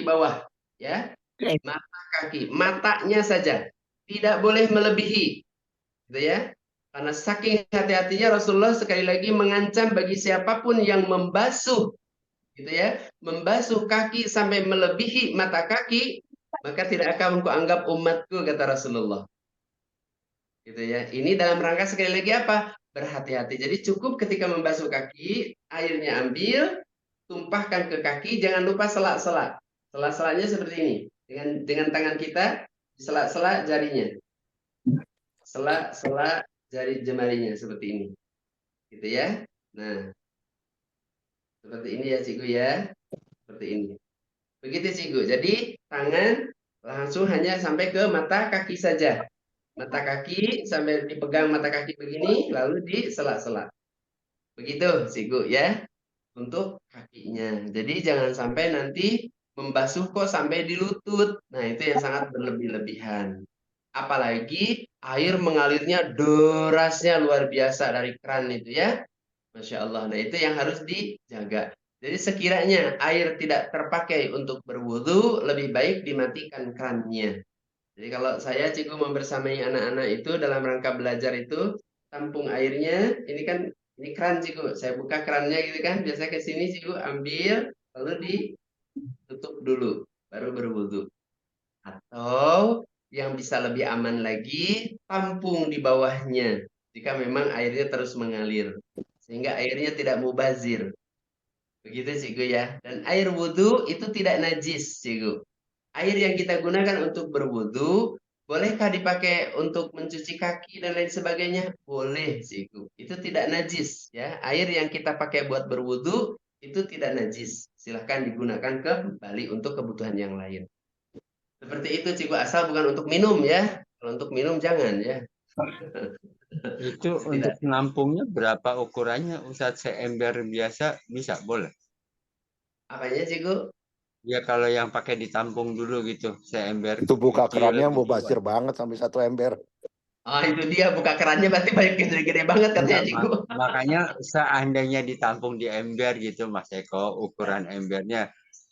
bawah, ya, mata kaki, matanya saja, tidak boleh melebihi, gitu ya. Karena saking hati-hatinya Rasulullah sekali lagi mengancam bagi siapapun yang membasuh, gitu ya, membasuh kaki sampai melebihi mata kaki, maka tidak akan kuanggap umatku kata Rasulullah. Gitu ya. Ini dalam rangka sekali lagi apa? Berhati-hati. Jadi cukup ketika membasuh kaki, airnya ambil, tumpahkan ke kaki, jangan lupa selak-selak. Selak-selaknya seperti ini. Dengan tangan kita, selak-selak jarinya. Selak-selak jari jemarinya seperti ini. Gitu ya. Nah, seperti ini ya Ciku ya. Seperti ini. Begitu Ciku. Jadi tangan langsung hanya sampai ke mata kaki saja. Mata kaki sampai dipegang mata kaki begini lalu diselak-selak. Begitu Ciku ya untuk kakinya. Jadi jangan sampai nanti membasuh kok sampai di lutut. Nah, itu yang sangat berlebih-lebihan. Apalagi air mengalirnya derasnya luar biasa dari keran itu ya. Masya Allah. Nah, itu yang harus dijaga. Jadi sekiranya air tidak terpakai untuk berwudu, lebih baik dimatikan kerannya. Jadi kalau saya Ciku membersamai anak-anak itu dalam rangka belajar itu, tampung airnya, ini kan ini keran Ciku. Saya buka kerannya gitu kan, biasa ke sini Ciku ambil, lalu ditutup dulu, baru berwudu. Atau yang bisa lebih aman lagi, tampung di bawahnya. Jika memang airnya terus mengalir, sehingga airnya tidak mubazir. Begitu Ciku ya. Dan air wudu itu tidak najis Ciku. Air yang kita gunakan untuk berwudu, bolehkah dipakai untuk mencuci kaki dan lain sebagainya? Boleh, Ciku. Itu tidak najis, ya. Air yang kita pakai buat berwudu itu tidak najis. Silahkan digunakan kembali untuk kebutuhan yang lain. Seperti itu, Ciku. Asal bukan untuk minum, ya. Kalau untuk minum jangan, ya. Itu Tidak. untuk nampungnya berapa ukurannya? Ustadz seember biasa bisa, boleh? Apanya, Ciku? Ya kalau yang pakai ditampung dulu gitu, seember Itu buka kecil kerannya gitu. mubazir banget sampai 1 ember. Oh, itu dia. Buka kerannya berarti banyak gede-gede banget katanya, Enggak, Ciku. makanya seandainya ditampung di ember gitu Mas Eko, ukuran embernya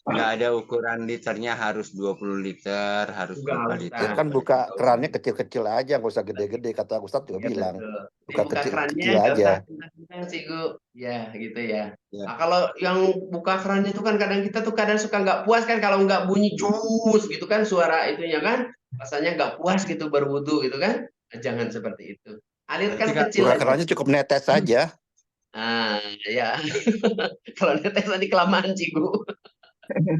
nggak ada ukuran liternya harus 20 liter, harus Enggak berapa usah. liter. Ya kan buka kerannya kecil-kecil aja, nggak usah gede-gede. Kata Ustadz juga Ya, bilang, betul. buka Buka kerannya kecil-kecil nggak aja. usah kencang-kencang sih, Gu. Ya, gitu ya. Ya. Nah, kalau yang buka kerannya itu kan kadang kita tuh kadang suka nggak puas kan kalau nggak bunyi jus gitu kan suara itunya kan rasanya nggak puas gitu berwudu gitu kan. Nah, jangan seperti itu. Alirkan Berarti kecil Buka aja. kerannya cukup netes aja. Ah, ya. Kalau netes tadi kelamaan, Cigu.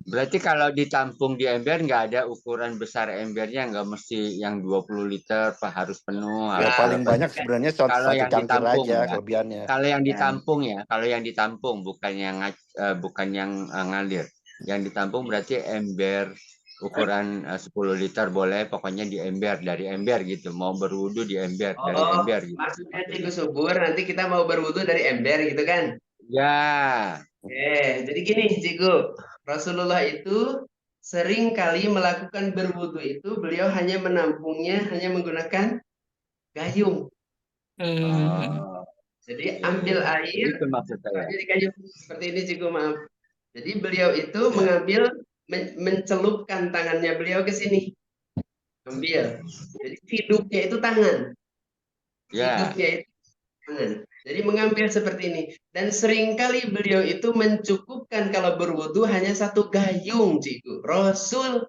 Berarti kalau ditampung di ember nggak ada ukuran besar embernya, nggak mesti yang 20 liter Pak, harus penuh. Ya Harus paling berapa. banyak sebenarnya Kalau satu yang cangkir ditampung aja ya. kelebihannya. Kalau yang Ya. ditampung ya, kalau yang ditampung bukan yang ngalir. Yang ditampung berarti ember ukuran 10 liter boleh, pokoknya di ember, dari ember gitu. Mau berwudu di ember, dari Oh, ember gitu. maksudnya Cigu subur nanti kita mau berwudu dari ember gitu kan? Ya, Jadi gini, Cigu. Rasulullah itu sering kali melakukan berwudu itu beliau hanya menampungnya hanya menggunakan gayung. oh, Jadi iya, ambil iya. air, Itu maksud saya. jadi gayung seperti ini Cigu, maaf. Jadi beliau itu mengambil mencelupkan tangannya beliau ke sini. Ambil. Jadi hidupnya itu tangan. Ya, Hidupnya itu Jadi mengambil seperti ini. Dan seringkali beliau itu mencukupkan kalau berwudu hanya satu gayung, Cikgu. Rasul,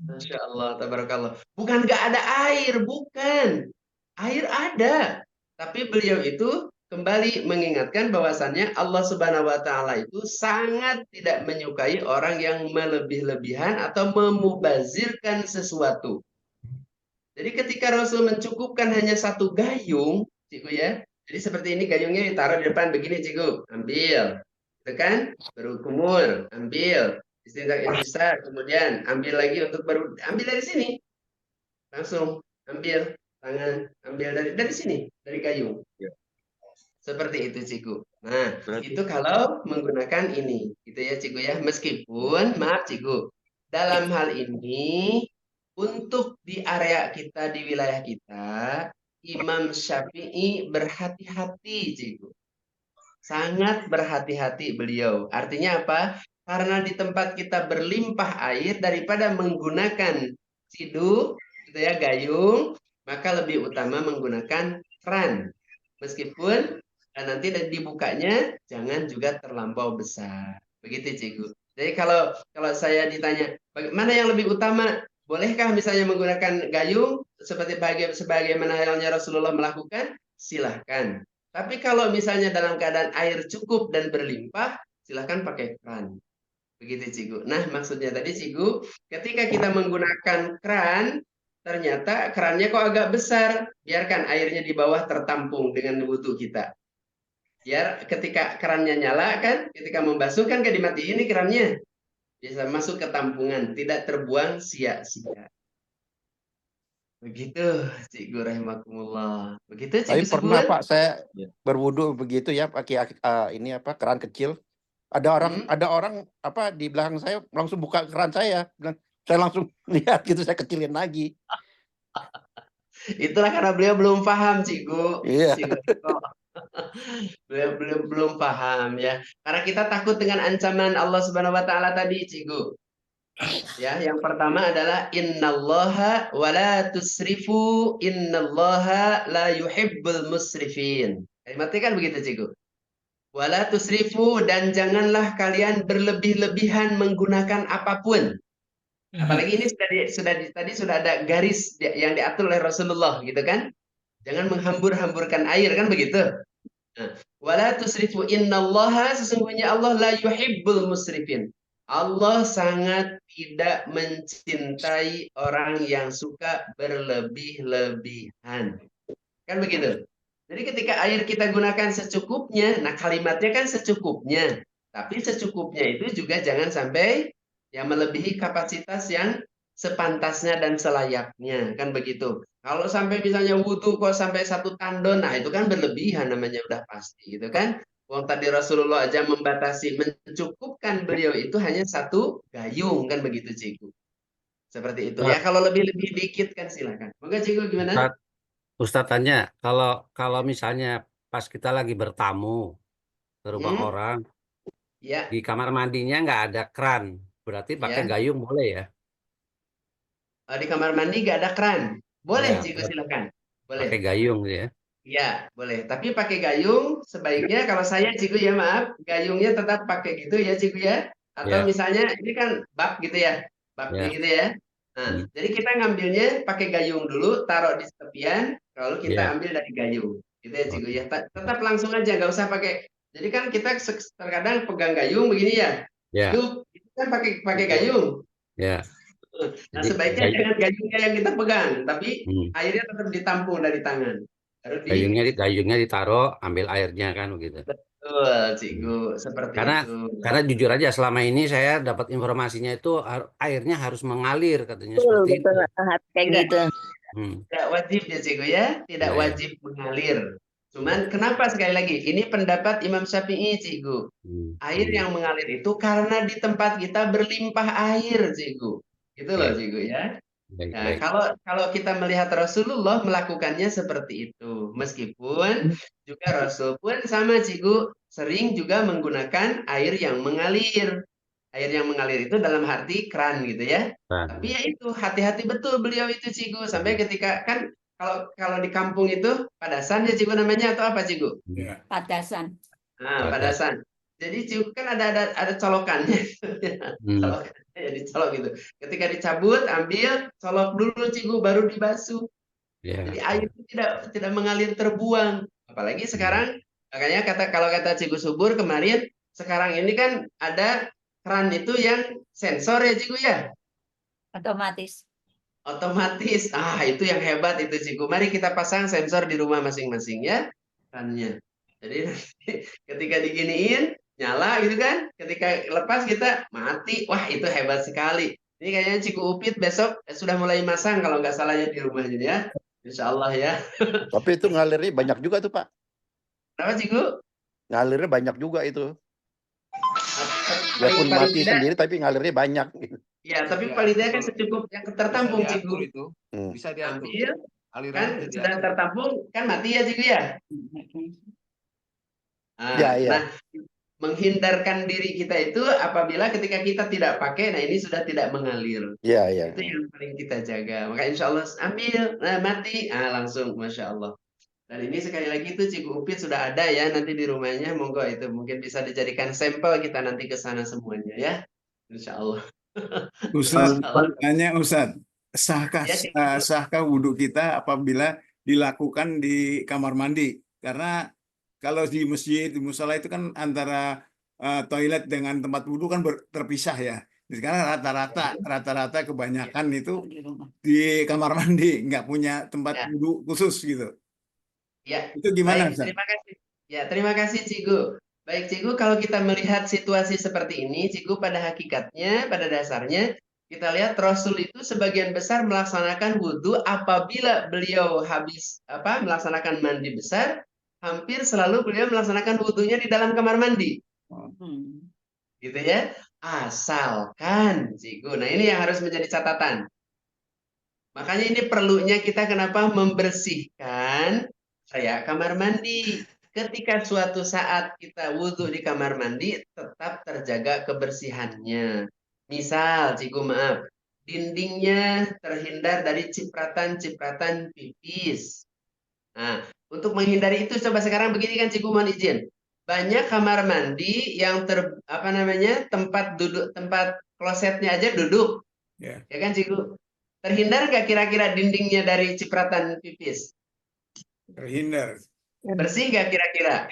Masya Allah, tabarakallah. Bukan nggak ada air, bukan. Air ada. Tapi beliau itu kembali mengingatkan bahwasannya Allah Subhanahu wa taala itu sangat tidak menyukai orang yang melebih-lebihan atau memubazirkan sesuatu. Jadi ketika Rasul mencukupkan hanya satu gayung, Cikgu ya. Jadi seperti ini gayungnya ditaruh di depan begini, Cikgu. Ambil. Itu kan? Berkumur, ambil. Istinsak, kemudian ambil lagi untuk baru ambil dari sini. Langsung ambil tangan, ambil dari sini, dari gayung. Ya. Seperti itu, Cikgu. Nah, Berarti itu kalau menggunakan ini, gitu ya, Cikgu ya. Meskipun, maaf, Cikgu, dalam hal ini untuk di area kita, di wilayah kita, Imam Syafi'i berhati-hati, Cikgu. Sangat berhati-hati beliau. Artinya apa? Karena di tempat kita berlimpah air daripada menggunakan siduk, gitu ya, gayung, maka lebih utama menggunakan keran. Meskipun nanti dibukanya jangan juga terlampau besar. Begitu, Cikgu. Jadi kalau saya ditanya, mana yang lebih utama? Bolehkah misalnya menggunakan gayung seperti sebagaimana halnya Rasulullah melakukan? Silahkan. Tapi kalau misalnya dalam keadaan air cukup dan berlimpah, silahkan pakai keran. Begitu, Cikgu. Nah, maksudnya tadi, Cikgu, ketika kita menggunakan keran, ternyata kerannya kok agak besar. Biarkan airnya di bawah tertampung dengan wudhu kita. Biar ketika kerannya nyala kan, ketika membasuh kan gak dimatiin ini kerannya. Bisa masuk ke tampungan, tidak terbuang sia-sia. Begitu, Cikgu rahimakumullah. Begitu, Tapi Cikgu pernah Subun. Pak saya Ya. berwudu begitu ya pakai ini apa keran kecil. Ada orang apa di belakang saya langsung buka keran saya. Bilang, saya langsung lihat gitu saya kecilin lagi. Itulah karena beliau belum paham, Cikgu. Iya. Cikgu Riko. Beliau belum paham ya. Karena kita takut dengan ancaman Allah Subhanahu wa taala tadi, Cikgu. Ya, yang pertama adalah innallaha wala tusrifu innallaha la yuhibbul musrifin. Kalimatnya kan begitu, Cikgu. Wala tusrifu, dan janganlah kalian berlebih-lebihan menggunakan apapun. Apalagi ini tadi sudah ada garis yang diatur oleh Rasulullah gitu kan. Jangan menghambur-hamburkan air kan begitu. Nah, wala tusrifu innallaha, sesungguhnya Allah la yuhibbul musrifin. Allah sangat tidak mencintai orang yang suka berlebih-lebihan. Kan begitu. Jadi ketika air kita gunakan secukupnya, nah kalimatnya kan secukupnya. Tapi secukupnya itu juga jangan sampai yang melebihi kapasitas yang sepantasnya dan selayaknya. Kan begitu. Kalau sampai misalnya wudhu kok sampai 1 tandon, nah itu kan berlebihan namanya udah pasti gitu kan. Wong tadi Rasulullah aja membatasi, mencukupkan beliau itu hanya 1 gayung kan begitu, Cikgu. Seperti itu. Ya kalau lebih-lebih dikit kan silakan. Moga, Cikgu, gimana? Ustadz tanya, kalau misalnya pas kita lagi bertamu ke rumah orang, Ya, di kamar mandinya nggak ada keran, berarti pakai Ya. gayung boleh ya? di kamar mandi nggak ada keran. Boleh, Ya, Cikgu, silakan. Boleh. pakai gayung ya. Ya, boleh. Tapi pakai gayung sebaiknya kalau saya, Cikgu, ya maaf, gayungnya tetap pakai gitu ya, Cikgu ya. Atau Ya. misalnya ini kan bak gitu ya. Bak Ya. gitu ya. Nah, jadi kita ngambilnya pakai gayung dulu, taruh di tepian, lalu kita Ya. ambil dari gayung. Gitu ya, Cikgu ya. Tetap langsung aja, nggak usah pakai. Jadi kan kita terkadang pegang gayung begini ya. Ya. Itu kan pakai gayung. Ya. Nah, Jadi sebaiknya jangan gayungnya yang kita pegang, tapi airnya tetap ditampung dari tangan. Baru gayungnya ditaruh, ambil airnya kan begitu. Betul, Cikgu, seperti itu. Karena jujur aja selama ini saya dapat informasinya itu airnya harus mengalir katanya Betul, seperti betul. itu. Kayak gitu. Tidak wajib ya, Cikgu ya, tidak Ya, ya. wajib mengalir. Cuman kenapa sekali lagi? Ini pendapat Imam Syafi'i, Cikgu. Air yang mengalir itu karena di tempat kita berlimpah air, Cikgu. Gitu loh, Cikgu ya. Baik, Nah, baik. kalau kita melihat Rasulullah melakukannya seperti itu, meskipun juga Rasul pun sama, Cikgu, sering juga menggunakan air yang mengalir. Air yang mengalir itu dalam arti keran gitu ya. Nah, Tapi ya itu hati-hati betul beliau itu, Cikgu, sampai ketika kan kalau di kampung itu padasan ya Ciku namanya atau apa Ciku? Ya. Padasan. Nah, Padas. padasan. Jadi Ciku kan ada colokannya. Colokannya ya dicolok gitu. Ketika dicabut, ambil, colok dulu Ciku baru dibasuh. Ya. Jadi air itu tidak mengalir terbuang. Apalagi sekarang, makanya kalau kata Ciku Subur kemarin, sekarang ini kan ada keran itu yang sensor ya Ciku ya. Otomatis. Otomatis. Itu yang hebat itu Ciku. Mari kita pasang sensor di rumah masing-masing ya. Kerannya. Jadi nanti ketika diginiin, nyala gitu kan. Ketika lepas kita mati. Wah itu hebat sekali. Ini kayaknya Ciku Upit besok sudah mulai masang kalau nggak salah ya di rumahnya ya. Insya Allah ya. Tapi itu ngalirnya banyak juga tuh Pak. Kenapa Ciku? Ngalirnya banyak juga itu. Paling Biarpun mati tidak, sendiri tapi ngalirnya banyak. ya tapi Ya, paling tidak kan betul. secukup yang Bisa tertampung diatur Ciku. itu. Hmm. Bisa diatur. Ambil, Aliran kan bisa sudah diatur. tertampung, kan mati ya Ciku ya. Ya, ya. Nah, menghindarkan diri kita itu apabila ketika kita tidak pakai, nah ini sudah tidak mengalir. Iya, iya. Itu yang paling kita jaga. Maka insya Allah ambil, nah mati, langsung, Masya Allah. Dan ini sekali lagi itu Ciku Upit sudah ada ya nanti di rumahnya. Monggo itu mungkin bisa dijadikan sampel kita nanti ke sana semuanya ya. Insya Allah. Ustaz, Insya Allah. tanya Ustaz, sahkah Ya, Ciku. sahkah wudhu kita apabila dilakukan di kamar mandi? Karena kalau di masjid, di musola itu kan antara toilet dengan tempat wudhu kan terpisah ya. Sekarang rata-rata kebanyakan itu Di rumah. di kamar mandi, nggak punya tempat Ya. wudhu khusus gitu. Ya, Itu gimana, baik, Ustaz? terima kasih. Ya, terima kasih Ciku. Baik Ciku, kalau kita melihat situasi seperti ini, Ciku pada hakikatnya, pada dasarnya, kita lihat Rasul itu sebagian besar melaksanakan wudhu apabila beliau habis melaksanakan mandi besar, hampir selalu beliau melaksanakan wudhunya di dalam kamar mandi. Gitu ya. Asalkan Ciku. Nah, ini yang harus menjadi catatan. Makanya ini perlunya kita kenapa membersihkan area kamar mandi. Ketika suatu saat kita wudhu di kamar mandi, tetap terjaga kebersihannya. Misal, Ciku maaf, dindingnya terhindar dari cipratan-cipratan pipis. Nah, untuk menghindari itu, coba sekarang begini kan Ciku mohon izin. Banyak kamar mandi yang tempat duduk, tempat klosetnya aja duduk. Ya. Ya kan Ciku? Terhindar nggak kira-kira dindingnya dari cipratan pipis? Terhindar. Bersih nggak kira-kira?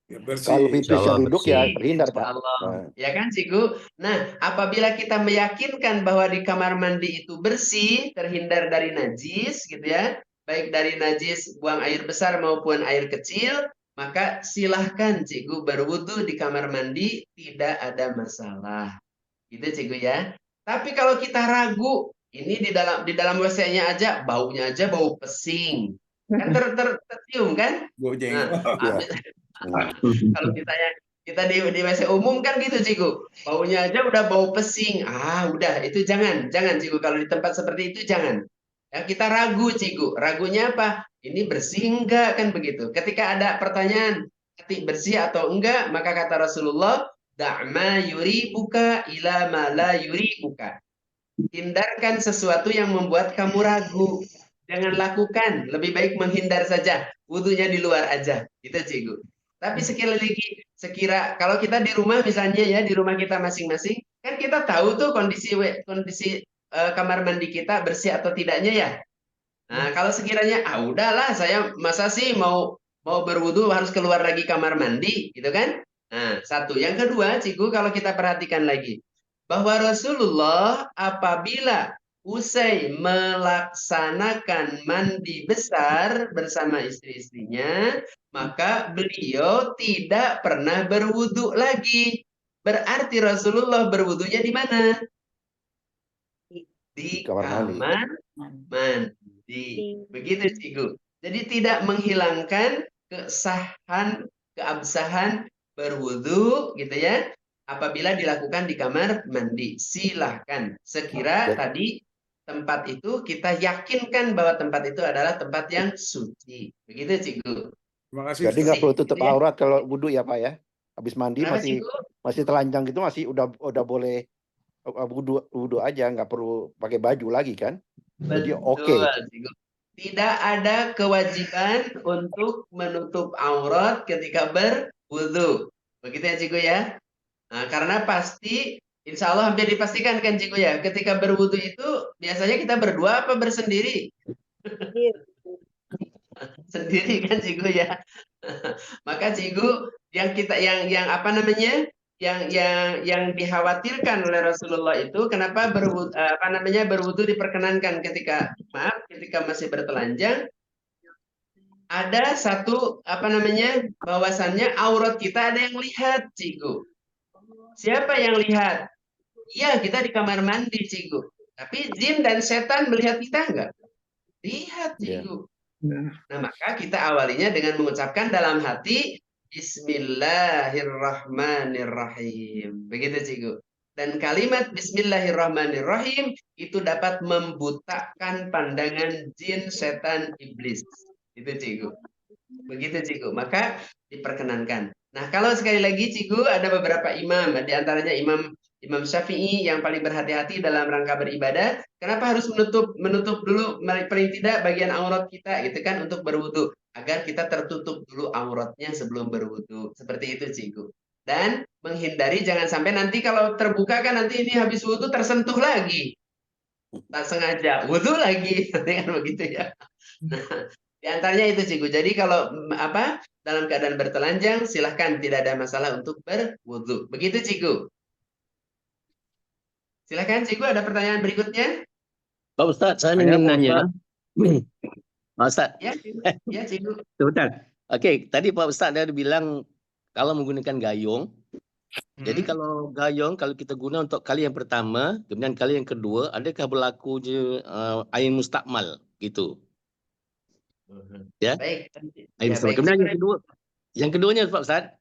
Ya, bersih. Kalau pipisnya Insyaallah duduk bersih. ya terhindar Pak. Allah. Nah, Ya kan Ciku? Nah, apabila kita meyakinkan bahwa di kamar mandi itu bersih, terhindar dari najis gitu ya, baik dari najis buang air besar maupun air kecil, maka silahkan Ciku berwudu di kamar mandi, tidak ada masalah. Gitu Ciku ya. Tapi kalau kita ragu, ini di dalam WC-nya aja baunya aja bau pesing. Kan tercium kan? Gojeng. Nah, ya. kalau kita di WC umum kan gitu Ciku. Baunya aja udah bau pesing. Udah itu jangan Ciku, kalau di tempat seperti itu jangan. Ya, kita ragu Ciku. Ragunya apa? Ini bersih enggak kan begitu. Ketika ada pertanyaan, hati bersih atau enggak, maka kata Rasulullah, da'ma yuribuka ila ma la yuribuka. Hindarkan sesuatu yang membuat kamu ragu. Jangan lakukan, lebih baik menghindar saja. Wudunya di luar aja. Gitu Ciku. Tapi sekali lagi, kalau kita di rumah misalnya ya, di rumah kita masing-masing, kan kita tahu tuh kondisi kamar mandi kita bersih atau tidaknya ya. Nah, kalau sekiranya udahlah saya masa sih mau berwudu harus keluar lagi kamar mandi gitu kan? Nah, satu. Yang kedua, Ciku, kalau kita perhatikan lagi bahwa Rasulullah apabila usai melaksanakan mandi besar bersama istri-istrinya, maka beliau tidak pernah berwudu lagi. Berarti Rasulullah berwudunya di mana? Di Kamar mandi. kamar mandi. Begitu Ciku. Jadi tidak menghilangkan keabsahan berwudu gitu ya. Apabila dilakukan di kamar mandi, silahkan. Sekira tadi tempat itu kita yakinkan bahwa tempat itu adalah tempat yang suci. Begitu Ciku. Terima kasih. Jadi nggak perlu Bersih, tutup gitu ya. aurat kalau wudhu ya Pak ya. Habis mandi Kenapa, masih Ciku? telanjang gitu masih udah boleh wudhu aja, nggak perlu pakai baju lagi kan. Jadi oke. Betul, Ciku. tidak ada kewajiban untuk menutup aurat ketika berwudu. Begitu ya Ciku ya. Nah, karena pasti insya Allah hampir dipastikan kan Ciku ya, ketika berwudu itu biasanya kita berdua apa bersendiri? Sendiri kan Ciku ya. Maka Ciku yang apa namanya? Yang dikhawatirkan oleh Rasulullah itu kenapa berwudu diperkenankan ketika masih bertelanjang, ada satu apa namanya bahwasannya aurat kita ada yang lihat Ciku. Siapa yang lihat? Iya, kita di kamar mandi Ciku. Tapi jin dan setan melihat kita enggak? Lihat Ciku. Nah, maka kita awalinya dengan mengucapkan dalam hati Bismillahirrahmanirrahim. Begitu Ciku. Dan kalimat Bismillahirrahmanirrahim itu dapat membutakan pandangan jin, setan, iblis. Itu Ciku. Begitu Ciku. Maka diperkenankan. Nah, kalau sekali lagi Ciku ada beberapa imam, di antaranya Imam Syafi'i yang paling berhati-hati dalam rangka beribadah. Kenapa harus menutup dulu paling tidak bagian aurat kita gitu kan untuk berwudu agar kita tertutup dulu auratnya sebelum berwudu. Seperti itu Ciku. Dan menghindari jangan sampai nanti kalau terbuka kan nanti ini habis wudu tersentuh lagi. Tak sengaja wudu lagi kan begitu ya. Nah, di antaranya itu Ciku. Jadi kalau dalam keadaan bertelanjang silahkan tidak ada masalah untuk berwudu. Begitu Ciku. Silakan Ciku, ada pertanyaan berikutnya? Pak Ustadz, saya ingin nanya. Pak Ustadz, Ya, ya Ciku. sebentar. Oke, tadi Pak Ustadz ada bilang kalau menggunakan gayung. Jadi kalau gayung, kalau kita guna untuk kali yang pertama, kemudian kali yang kedua, adakah berlaku air mustakmal gitu? Ya, Baik. air Ya, mustakmal. baik. Kemudian yang keduanya Pak Ustadz,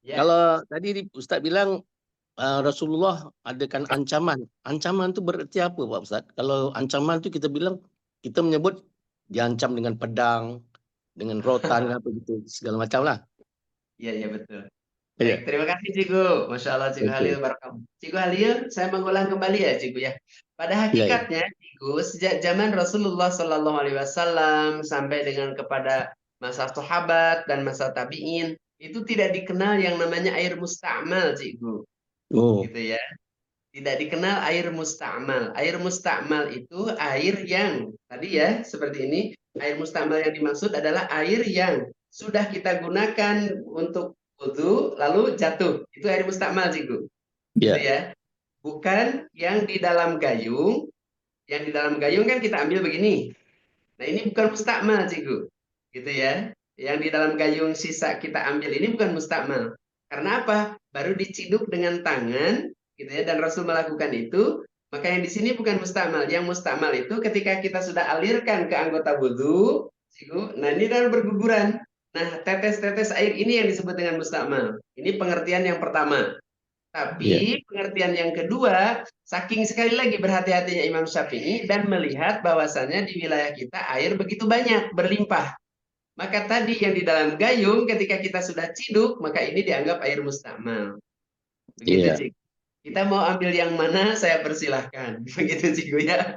Ya. kalau tadi Ustadz bilang Rasulullah adakan ancaman. Ancaman itu berarti apa Pak Ustaz? Kalau ancaman itu kita bilang, kita menyebut diancam dengan pedang, dengan rotan, apa gitu, segala macam lah. Iya, iya betul. Iya. Baik, terima kasih Ciku. Masya Allah Ciku Halil Barakam. Ciku Halil, saya mengulang kembali ya Ciku ya. Pada hakikatnya Ciku, sejak zaman Rasulullah Shallallahu Alaihi Wasallam sampai dengan kepada masa sahabat dan masa tabiin, itu tidak dikenal yang namanya air musta'mal Ciku. Gitu ya. Tidak dikenal air musta'mal. Air musta'mal itu air yang tadi ya seperti ini. Air musta'mal yang dimaksud adalah air yang sudah kita gunakan untuk wudu lalu jatuh. Itu air musta'mal Ciku. Gitu ya. Bukan yang di dalam gayung. Yang di dalam gayung kan kita ambil begini. Nah, ini bukan musta'mal Ciku. Gitu ya. Yang di dalam gayung sisa kita ambil ini bukan musta'mal. Karena apa? Baru diciduk dengan tangan, gitu ya, dan Rasul melakukan itu, maka yang di sini bukan mustakmal. Yang mustakmal itu ketika kita sudah alirkan ke anggota wudhu, nah ini dan berguguran. Nah, tetes-tetes air ini yang disebut dengan mustakmal. Ini pengertian yang pertama. Tapi pengertian yang kedua, saking sekali lagi berhati-hatinya Imam Syafi'i dan melihat bahwasannya di wilayah kita air begitu banyak, berlimpah. Maka tadi yang di dalam gayung ketika kita sudah ciduk, maka ini dianggap air mustakmal. Begitu Ciku. Kita mau ambil yang mana, saya persilahkan. Begitu Ciku ya.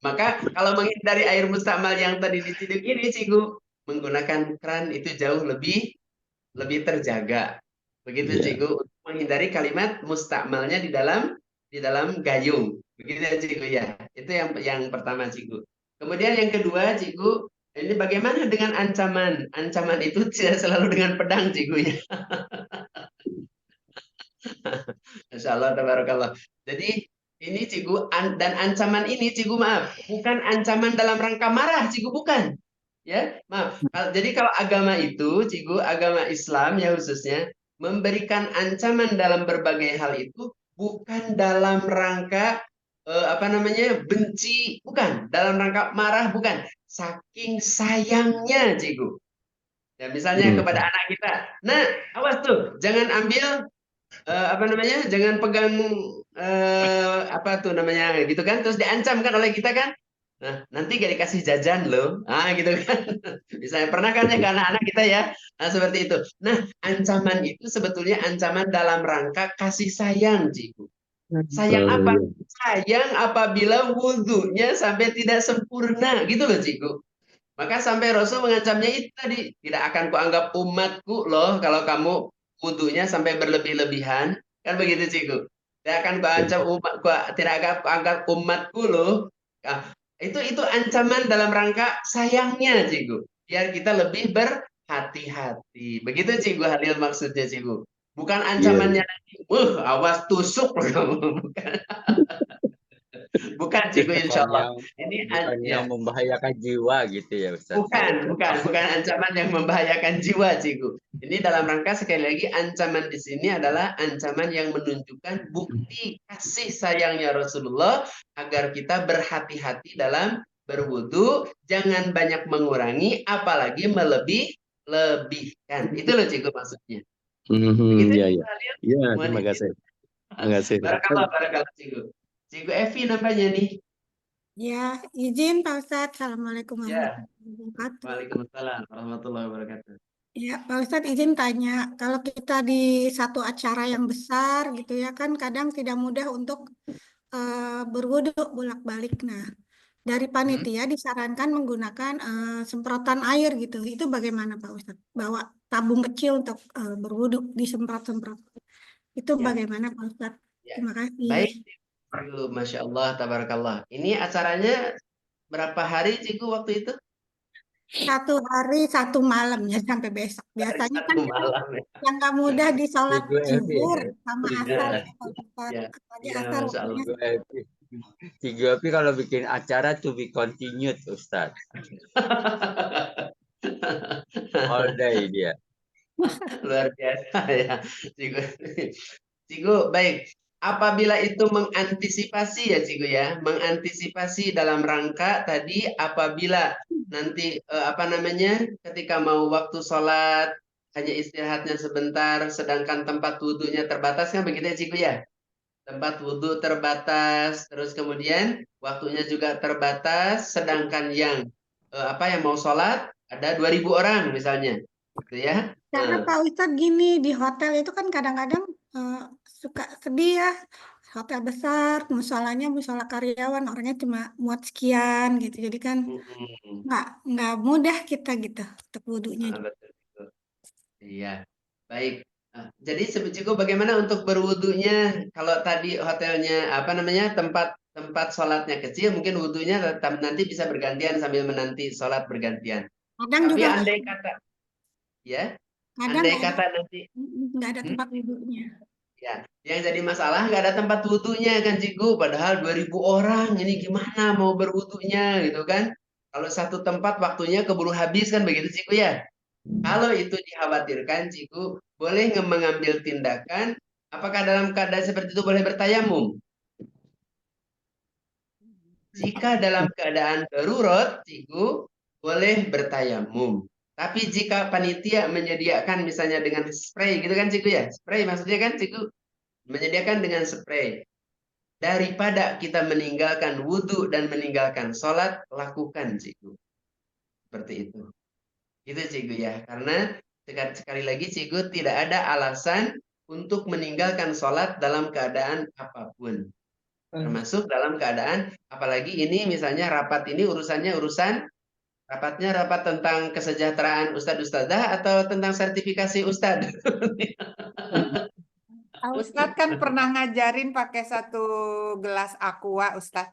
Maka kalau menghindari air mustakmal yang tadi diciduk ini Ciku, menggunakan keran itu jauh lebih terjaga. Begitu Ciku, untuk menghindari kalimat mustakmalnya di dalam gayung. Begitu Ciku ya. Itu yang pertama Ciku. Kemudian yang kedua Ciku, ini bagaimana dengan ancaman? Ancaman itu tidak selalu dengan pedang, Ciku ya. Masya Allah, tabarakallah. Jadi ini Ciku, dan ancaman ini Ciku maaf, bukan ancaman dalam rangka marah, Ciku bukan. Ya, maaf. Jadi kalau agama itu, Ciku, agama Islam ya khususnya, memberikan ancaman dalam berbagai hal itu bukan dalam rangka benci, bukan, dalam rangka marah, bukan. Saking sayangnya Ciku. Ya misalnya kepada anak kita, nah awas tuh, jangan ambil jangan pegang gitu kan, terus diancam kan oleh kita kan. Nah nanti gak dikasih jajan loh, gitu kan. Misalnya pernah kan ya ke anak-anak kita ya, seperti itu. Nah ancaman itu sebetulnya ancaman dalam rangka kasih sayang Ciku. Sayang Oh, apa? iya. Sayang apabila wudhunya sampai tidak sempurna, gitu loh, Ciku. Maka sampai Rasul mengancamnya itu tadi, tidak akan kuanggap umatku loh kalau kamu wudhunya sampai berlebih-lebihan, kan begitu, Ciku. Tidak akan kuancam umat, tidak akan kuanggap umatku loh. Nah, itu ancaman dalam rangka sayangnya, Ciku. Biar kita lebih berhati-hati. Begitu, Ciku, Halil, maksudnya, Ciku. Bukan Iya. ancamannya nanti, awas tusuk loh kamu. Bukan, bukan, Ciku, insya Bukannya Allah. Ini bukannya ya. membahayakan jiwa gitu ya Ustaz ya. Bukan ancaman yang membahayakan jiwa, Ciku. Ini dalam rangka sekali lagi ancaman di sini adalah ancaman yang menunjukkan bukti kasih sayangnya Rasulullah agar kita berhati-hati dalam berwudu, jangan banyak mengurangi, apalagi melebih-lebihkan. Itu loh, Ciku, maksudnya. Begitu, Iya, Ciku iya. Halil. Iya, Mohon terima izin. kasih. Terima kasih. Barakallah, Ciku. Ciku Evi namanya nih. Ya, izin Pak Ustadz. Assalamualaikum Ya, warahmatullahi wabarakatuh. Waalaikumsalam warahmatullahi wabarakatuh. Ya, Pak Ustadz izin tanya, kalau kita di satu acara yang besar gitu ya kan kadang tidak mudah untuk berwudu bolak-balik. Nah, dari panitia disarankan menggunakan semprotan air gitu. Itu bagaimana Pak Ustadz? Bawa tabung kecil untuk berwudu disemprot-semprot. Itu Ya. bagaimana Pak Ustadz? Ya. Terima kasih. Baik, Ciku, Masya Allah, tabarakallah. Ini acaranya berapa hari, Ciku, waktu itu? 1 hari 1 malam ya sampai besok. Biasanya kan Satu kita malam ya. yang nggak mudah di sholat Cigu Evi. zuhur sama asar Ya, ya Pak Ustadz. ya, Apalagi ya, asar Masya Allah. waktunya Cigu Evi. Cigu Evi kalau bikin acara to be continued Ustaz. All day dia. Luar biasa ya, Ciku. Ciku, baik. Apabila itu mengantisipasi ya, Ciku ya, mengantisipasi dalam rangka tadi apabila nanti apa namanya, ketika mau waktu sholat hanya istirahatnya sebentar, sedangkan tempat wudhunya terbatas kan begitu ya, Ciku ya? Tempat wudhu terbatas, terus kemudian waktunya juga terbatas, sedangkan yang apa yang mau sholat ada 2.000 orang misalnya, gitu ya? karena Pak Ustadz gini di hotel itu kan kadang-kadang suka sedih ya. Hotel besar, musolanya musola karyawan, orangnya cuma muat sekian gitu. Jadi kan Mm-mm. nggak mudah kita gitu untuk wudhunya. Betul, betul. Iya, baik. Nah, jadi Ciku bagaimana untuk berwudunya? Kalau tadi hotelnya apa namanya tempat tempat sholatnya kecil, mungkin wudhunya tetap nanti bisa bergantian sambil menanti sholat bergantian. Kadang Tapi juga andai kata, ya, kadang andai kata nanti, nggak ada hmm? tempat wudhunya. Ya, yang jadi masalah nggak ada tempat wudhunya kan, Ciku. Padahal 2.000 orang, ini gimana mau berwudhunya gitu kan? Kalau satu tempat waktunya keburu habis kan begitu, Ciku ya. Kalau itu dikhawatirkan, Ciku boleh mengambil tindakan. Apakah dalam keadaan seperti itu boleh bertayamum? Jika dalam keadaan darurat, Ciku boleh bertayamum. Tapi jika panitia menyediakan misalnya dengan spray gitu kan, Ciku ya? Spray maksudnya kan, Ciku? Menyediakan dengan spray. Daripada kita meninggalkan wudhu dan meninggalkan sholat, lakukan, Ciku. Seperti itu. Itu, Ciku ya. Karena sekali lagi, Ciku tidak ada alasan untuk meninggalkan sholat dalam keadaan apapun. Termasuk dalam keadaan, apalagi ini misalnya rapat ini rapatnya rapat tentang kesejahteraan Ustadz Ustadzah atau tentang sertifikasi Ustadz. Ustadz kan pernah ngajarin pakai 1 gelas aqua, Ustadz.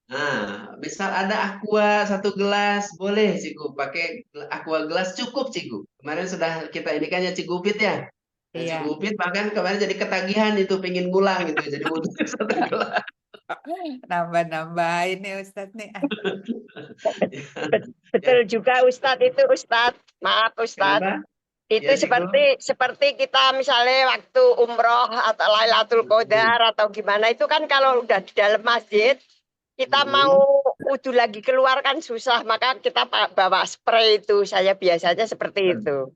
Nah, misal ada aqua 1 gelas, boleh Ciku pakai aqua gelas cukup, Ciku. Kemarin sudah kita ini kan ya Ciku Upit ya. Nah, Iya. Ciku Upit bahkan kemarin jadi ketagihan itu pengen ngulang gitu, jadi wudhu 1 gelas. Nambah-nambahin nih Ustadz nih. Betul juga Ustadz itu Ustadz. Maaf Ustadz. Kenapa? Itu Ya, Ciku. seperti kita misalnya waktu umroh atau Lailatul Qadar atau gimana itu kan kalau udah di dalam masjid kita mau wudhu lagi keluar kan susah, maka kita bawa spray itu. Saya biasanya seperti itu.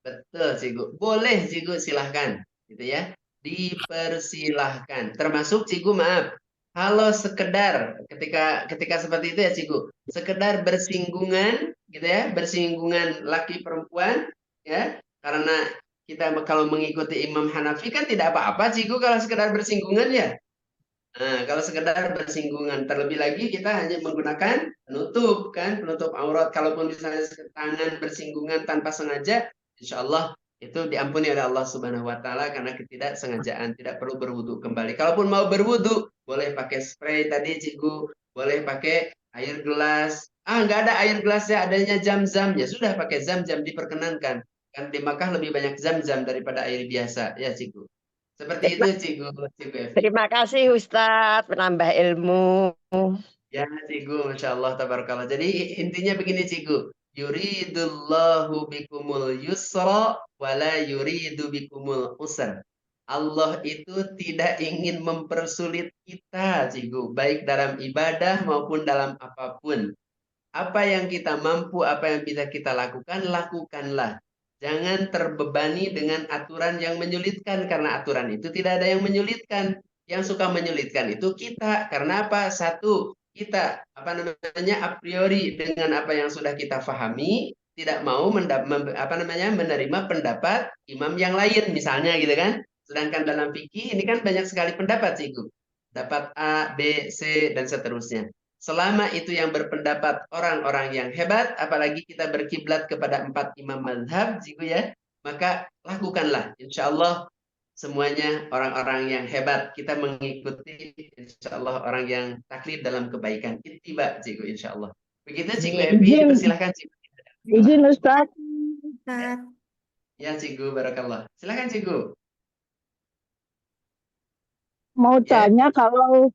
Betul, Ciku. Boleh, Ciku, silahkan. Gitu ya. Dipersilahkan. Termasuk, Ciku, maaf. Kalau sekedar ketika seperti itu ya, Ciku. Sekedar bersinggungan, gitu ya. Bersinggungan laki perempuan, ya. Karena kita kalau mengikuti Imam Hanafi kan tidak apa-apa, Ciku, kalau sekedar bersinggungan ya. Nah, kalau sekedar bersinggungan, terlebih lagi kita hanya menggunakan penutup kan, penutup aurat. Kalaupun misalnya tangan bersinggungan tanpa sengaja, insya Allah itu diampuni oleh Allah Subhanahu Wa Taala karena ketidaksengajaan, tidak perlu berwudu kembali. Kalaupun mau berwudu, boleh pakai spray tadi, Cigu, boleh pakai air gelas. Nggak ada air gelasnya, adanya zam-zam, ya sudah pakai zam-zam diperkenankan. Kan di Makkah lebih banyak zam-zam daripada air biasa, ya Cigu. Seperti itu, Cigu Evi. Terima kasih Ustadz, menambah ilmu. Ya, Cigu, Masya Allah, tabarakallah. Jadi intinya begini, Cigu. Yuridullahu bikumul yusra, wala yuridu bikumul usra. Allah itu tidak ingin mempersulit kita, Cigu. Baik dalam ibadah maupun dalam apapun. Apa yang kita mampu, apa yang bisa kita lakukan, lakukanlah. Jangan terbebani dengan aturan yang menyulitkan, karena aturan itu tidak ada yang menyulitkan. Yang suka menyulitkan itu kita. Karena apa? Satu, kita a priori dengan apa yang sudah kita pahami, tidak mau menerima pendapat imam yang lain, misalnya gitu kan. Sedangkan dalam fikih ini kan banyak sekali pendapat, Cigu. Dapat A, B, C, dan seterusnya. Selama itu yang berpendapat orang-orang yang hebat, apalagi kita berkiblat kepada 4 imam mazhab, Cigu ya, maka lakukanlah. Insya Allah semuanya orang-orang yang hebat. Kita mengikuti insya Allah orang yang taklid dalam kebaikan. Ittiba, Cigu, insya Allah. Begitu, Cigu Evi, dipersilahkan, Cigu. Izin Ustaz. Ya, Cigu, barakallah. Silakan, Cigu. Mau tanya kalau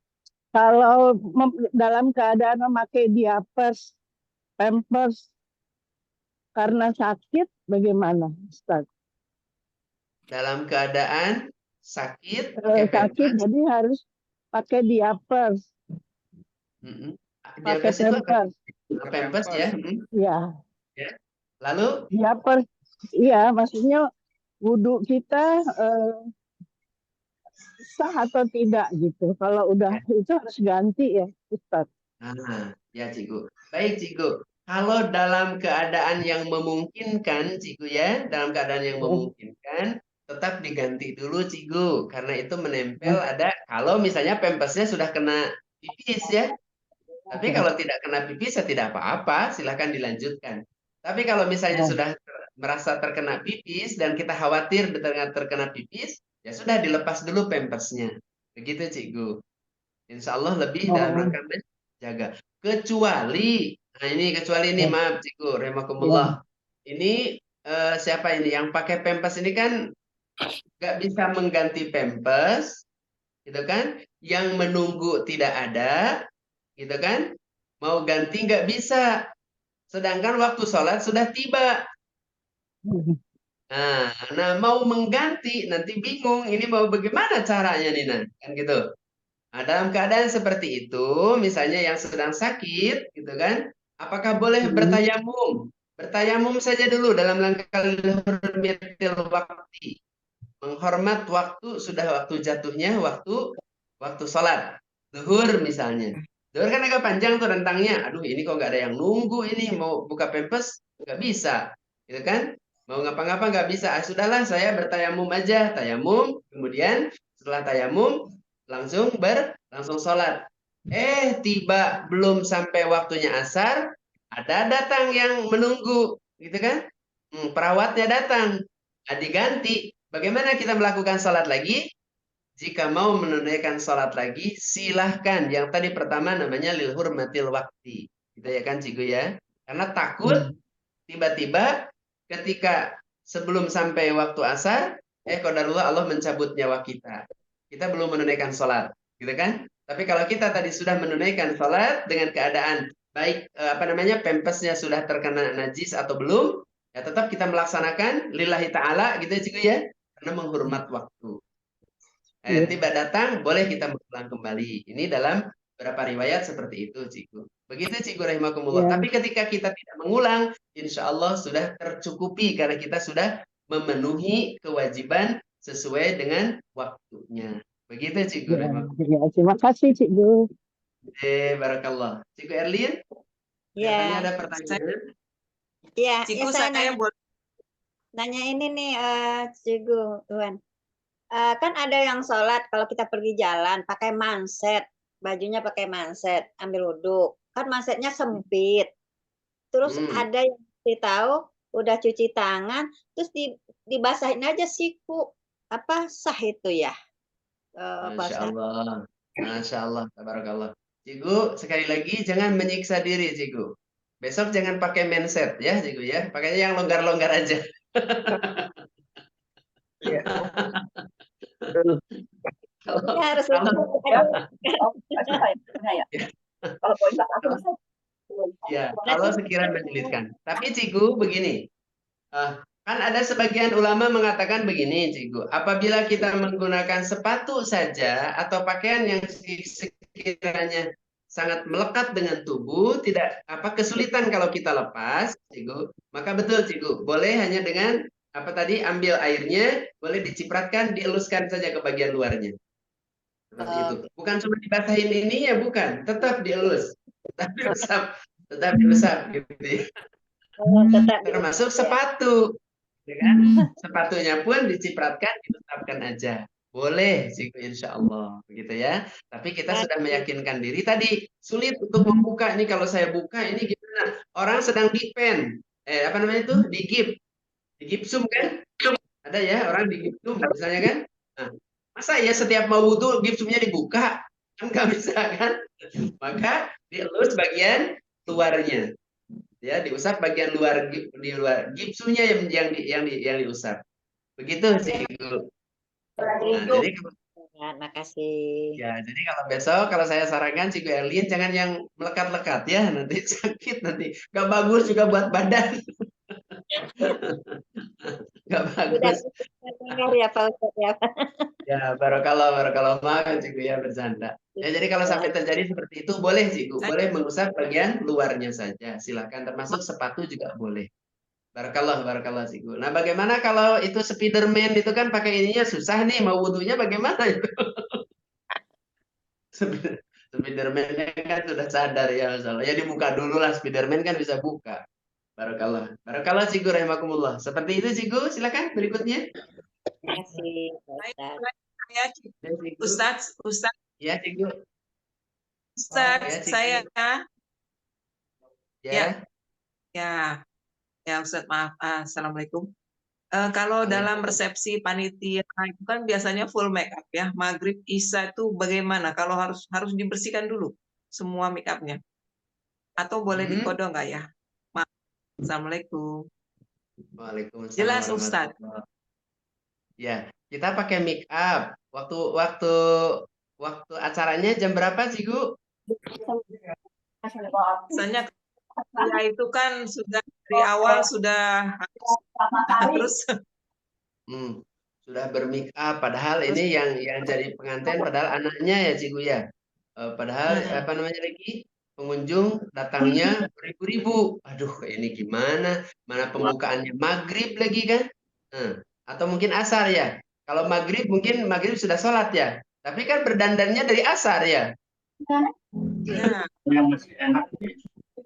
dalam keadaan memakai diapers, pampers karena sakit bagaimana, Ustaz? Dalam keadaan sakit, sakit jadi harus pakai diapers. Diapers itu apa? Pampers ya? Iya. Ya. Lalu? Diapers, iya, maksudnya wudhu kita sah atau tidak gitu. Kalau udah itu harus ganti ya, Ustaz. Ya, Cigu. Baik, Cigu. Kalau dalam keadaan yang memungkinkan, Cigu ya, dalam keadaan yang memungkinkan, tetap diganti dulu, Cigu. Karena itu menempel ada, kalau misalnya pempesnya sudah kena pipis ya. Tapi kalau tidak kena pipis ya tidak apa-apa, silahkan dilanjutkan. Tapi kalau misalnya sudah merasa terkena pipis dan kita khawatir terkena pipis, ya sudah dilepas dulu pempesnya. Begitu, Cigu. Insya Allah lebih dalam rangka menjaga. Kecuali ini maaf, Cigu, rahimakumullah. Ini siapa ini yang pakai pempes ini kan nggak bisa mengganti pempes, gitu kan? Yang menunggu tidak ada, gitu kan? Mau ganti nggak bisa. Sedangkan waktu sholat sudah tiba. Nah, mau mengganti nanti bingung. Ini mau bagaimana caranya nih, kan gitu. Nah, dalam keadaan seperti itu, misalnya yang sedang sakit, gitu kan? Apakah boleh bertayamum? Bertayamum saja dulu dalam langkah hurmatil waktu. Menghormat waktu, sudah waktu jatuhnya, waktu sholat. Zuhur misalnya. Zuhur kan agak panjang tuh rentangnya. Aduh, ini kok nggak ada yang nunggu ini. Mau buka pempes, nggak bisa. Gitu kan? Mau ngapa-ngapa nggak bisa. Sudahlah, saya bertayamum aja. Tayamum, kemudian setelah tayamum, langsung sholat. Tiba belum sampai waktunya asar, ada datang yang menunggu. Gitu kan? Perawatnya datang. Diganti. Bagaimana kita melakukan sholat lagi? Jika mau menunaikan sholat lagi, silahkan. Yang tadi pertama namanya lil hurmatil wakti. Gitu ya kan, Cigu ya? Karena takut tiba-tiba ketika sebelum sampai waktu asar, qadarullah Allah mencabut nyawa kita. Kita belum menunaikan sholat. Gitu kan? Tapi kalau kita tadi sudah menunaikan sholat dengan keadaan baik pempesnya sudah terkena najis atau belum, ya tetap kita melaksanakan lillahi ta'ala gitu ya, Cigu ya. Karena menghormat waktu. Tiba datang, boleh kita mengulang kembali. Ini dalam beberapa riwayat seperti itu, Cigu. Begitu, Cigu, rahimakumullah. Tapi ketika kita tidak mengulang, insya Allah sudah tercukupi karena kita sudah memenuhi kewajiban sesuai dengan waktunya. Begitu, Cigu, rahimakumullah. Terima kasih, Cigu. Barakallah. Cigu Erlin? Ya. Ada pertanyaan? Iya, Cigu, saya saya boleh nanya ini nih, Cigu Tuhan. kan ada yang sholat kalau kita pergi jalan pakai manset, bajunya pakai manset, ambil wudhu. Kan mansetnya sempit. Terus ada yang tahu udah cuci tangan, terus dibasahin aja siku. Apa sah itu ya? Masya Puasa. Allah. Masya Allah. Tabarakallah. Cigu, sekali lagi jangan menyiksa diri, Cigu. Besok jangan pakai mindset ya, Cigu ya. Pakainya yang longgar-longgar aja. Ya, harus Ya, kalau sekiranya menyulitkan. Tapi Cigu begini, kan ada sebagian ulama mengatakan begini, Cigu. Apabila kita menggunakan sepatu saja atau pakaian yang sekiranya sangat melekat dengan tubuh, tidak kesulitan kalau kita lepas, Cigu. Maka betul, Cigu. Boleh hanya dengan ambil airnya, boleh dicipratkan, dieluskan saja ke bagian luarnya. Seperti itu. Bukan cuma dibasahin ininya, bukan. Tetap dielus. Tetap diusap gitu ya. Termasuk sepatu. Ya kan? Sepatunya pun dicipratkan, diusapkan aja. Boleh, insya Allah. Begitu ya. Tapi kita sudah meyakinkan diri tadi. Sulit untuk membuka. Ini kalau saya buka, ini gimana? Orang sedang di pen. Di gipsum kan? Ada ya, orang di gipsum misalnya kan? Nah, masa ya setiap mau wudhu gipsumnya dibuka? Kan nggak bisa kan? Maka dielus bagian luarnya. Ya, diusap bagian luar di luar gipsumnya yang diusap. Begitu sih. Nah, jadi makasih. Ya, jadi kalau besok kalau saya sarankan Cigu Erlin jangan yang melekat-lekat ya, nanti sakit nanti. Gak bagus juga buat badan. Gak bagus. Ya, Pak Ustadz ya. Ya, barakallah maaf Cigu ya bercanda. Ya, jadi kalau sampai terjadi seperti itu boleh Cigu, boleh mengusap bagian luarnya saja. Silakan, termasuk sepatu juga boleh. Barakallah Cigu. Nah, bagaimana kalau itu Spiderman itu kan pakai ininya susah nih, mau wudhunya bagaimana itu? Spiderman kan sudah sadar ya masalah. Ya dibuka dulu lah, Spiderman kan bisa buka. Barakallah Cigu rahimakumullah. Seperti itu Cigu, silakan berikutnya. Terima kasih, Ustadz. Ya, Cigu. Ustadz, saya ya. Ya Ustadz, maaf. Assalamualaikum. Kalau dalam resepsi panitia itu kan biasanya full make up ya. Maghrib, Isya itu bagaimana? Kalau harus dibersihkan dulu semua make upnya, atau boleh dikodong nggak ya? Maaf. Assalamualaikum. Waalaikumsalam. Jelas Ustadz. Ya, kita pakai make up. Waktu acaranya jam berapa, Cigu? Misalnya ya itu kan sudah dari awal sudah harus sudah bermake up, padahal ini yang jadi pengantin padahal anaknya ya Cigu ya. Padahal lagi pengunjung datangnya beribu-ribu. Aduh, ini gimana? Mana pembukaannya maghrib lagi kan? Atau mungkin asar ya. Kalau maghrib mungkin maghrib sudah sholat ya. Tapi kan berdandannya dari asar ya.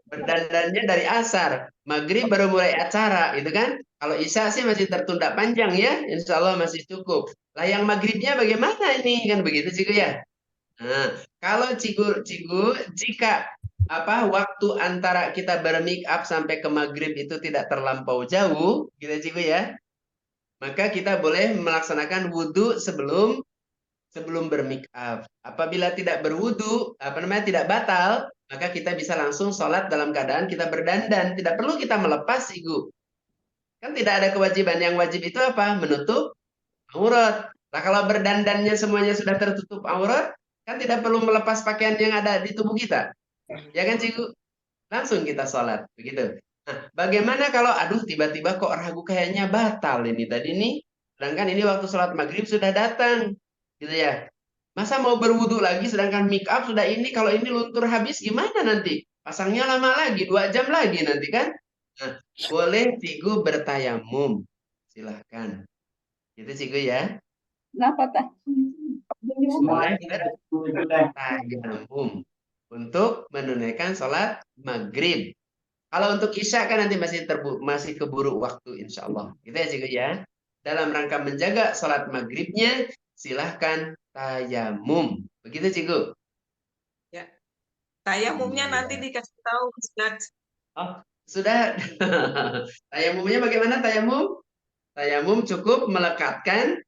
Berdandannya dari asar, maghrib baru mulai acara, gitu kan? Kalau isya sih masih tertunda panjang ya, insya Allah masih cukup. Lah yang maghribnya bagaimana ini kan begitu Cigu ya? Nah, kalau Cigu jika waktu antara kita bermake up sampai ke maghrib itu tidak terlampau jauh, gitu Cigu ya, maka kita boleh melaksanakan wudhu sebelum bermake up. Apabila tidak berwudu, tidak batal, maka kita bisa langsung sholat dalam keadaan kita berdandan. Tidak perlu kita melepas, Ibu. Kan tidak ada kewajiban. Yang wajib itu apa? Menutup aurat. Nah, kalau berdandannya semuanya sudah tertutup aurat, kan tidak perlu melepas pakaian yang ada di tubuh kita. Ya kan, Cigu? Langsung kita sholat. Begitu. Nah, bagaimana kalau, tiba-tiba kok ragu kayaknya batal ini tadi nih. Sedangkan ini waktu sholat maghrib sudah datang. Gitu ya. Masa mau berwudu lagi sedangkan make up sudah ini, kalau ini luntur habis gimana nanti? Pasangnya lama lagi, 2 jam lagi nanti kan? Nah, boleh Cigu bertayamum. Silahkan. Gitu Cigu ya. Kenapa tak? Boleh bertayamum untuk menunaikan sholat maghrib. Kalau untuk isya kan nanti masih keburu waktu insya Allah. Gitu ya Cigu ya. dalam rangka menjaga sholat maghribnya, silahkan tayamum. Begitu, Cikgu. Ya. Tayamumnya nanti dikasih tahu, Ustaz. Oh, sudah. Tayamumnya bagaimana tayamum? Tayamum cukup meletakkan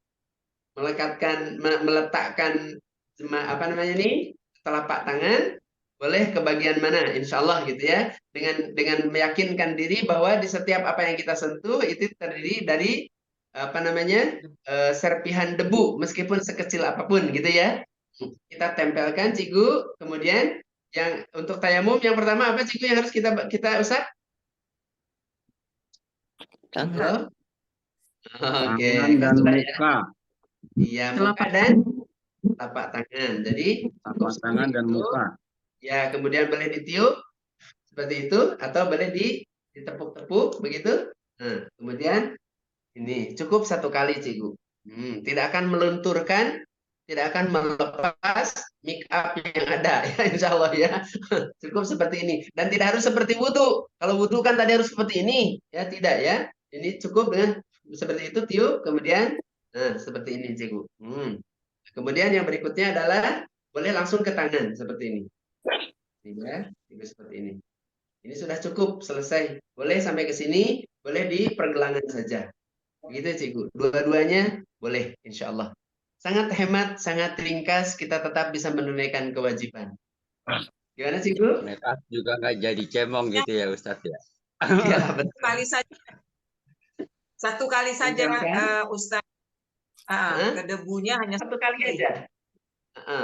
apa namanya ini, telapak tangan boleh ke bagian mana, insya Allah gitu ya, dengan meyakinkan diri bahwa di setiap apa yang kita sentuh itu terdiri dari apa namanya serpihan debu meskipun sekecil apapun gitu ya. Kita tempelkan, Cikgu. Kemudian yang untuk tayamum yang pertama apa, Cikgu, yang harus kita usap? Halo? Oke, Tangan dan sudah ya. muka. Iya, muka dan telapak tangan. Jadi Telapak tangan dan muka. ya, kemudian boleh ditiup seperti itu atau boleh ditepuk-tepuk begitu. Nah, kemudian ini cukup satu kali, Cikgu. Tidak akan melunturkan, tidak akan melepas make up yang ada ya, insya Allah ya. Cukup seperti ini dan tidak harus seperti wudhu. Kalau wudhu kan tadi harus seperti ini ya, tidak ya. Ini cukup dengan seperti itu, tiup, kemudian nah seperti ini, Cikgu. Kemudian yang berikutnya adalah boleh langsung ke tangan seperti ini. Ya, seperti ini. Ini sudah cukup, selesai. Boleh sampai ke sini, boleh di pergelangan saja. Begitu, Cikgu. Dua-duanya boleh, insya Allah. Sangat hemat, sangat ringkas, kita tetap bisa menunaikan kewajiban. Gimana, Cikgu? Mereka juga nggak jadi cemong gitu ya, Ustadz ya. Iya, betul. Satu kali saja, Tempelkan. Ustadz. Ke debunya hanya satu kali aja.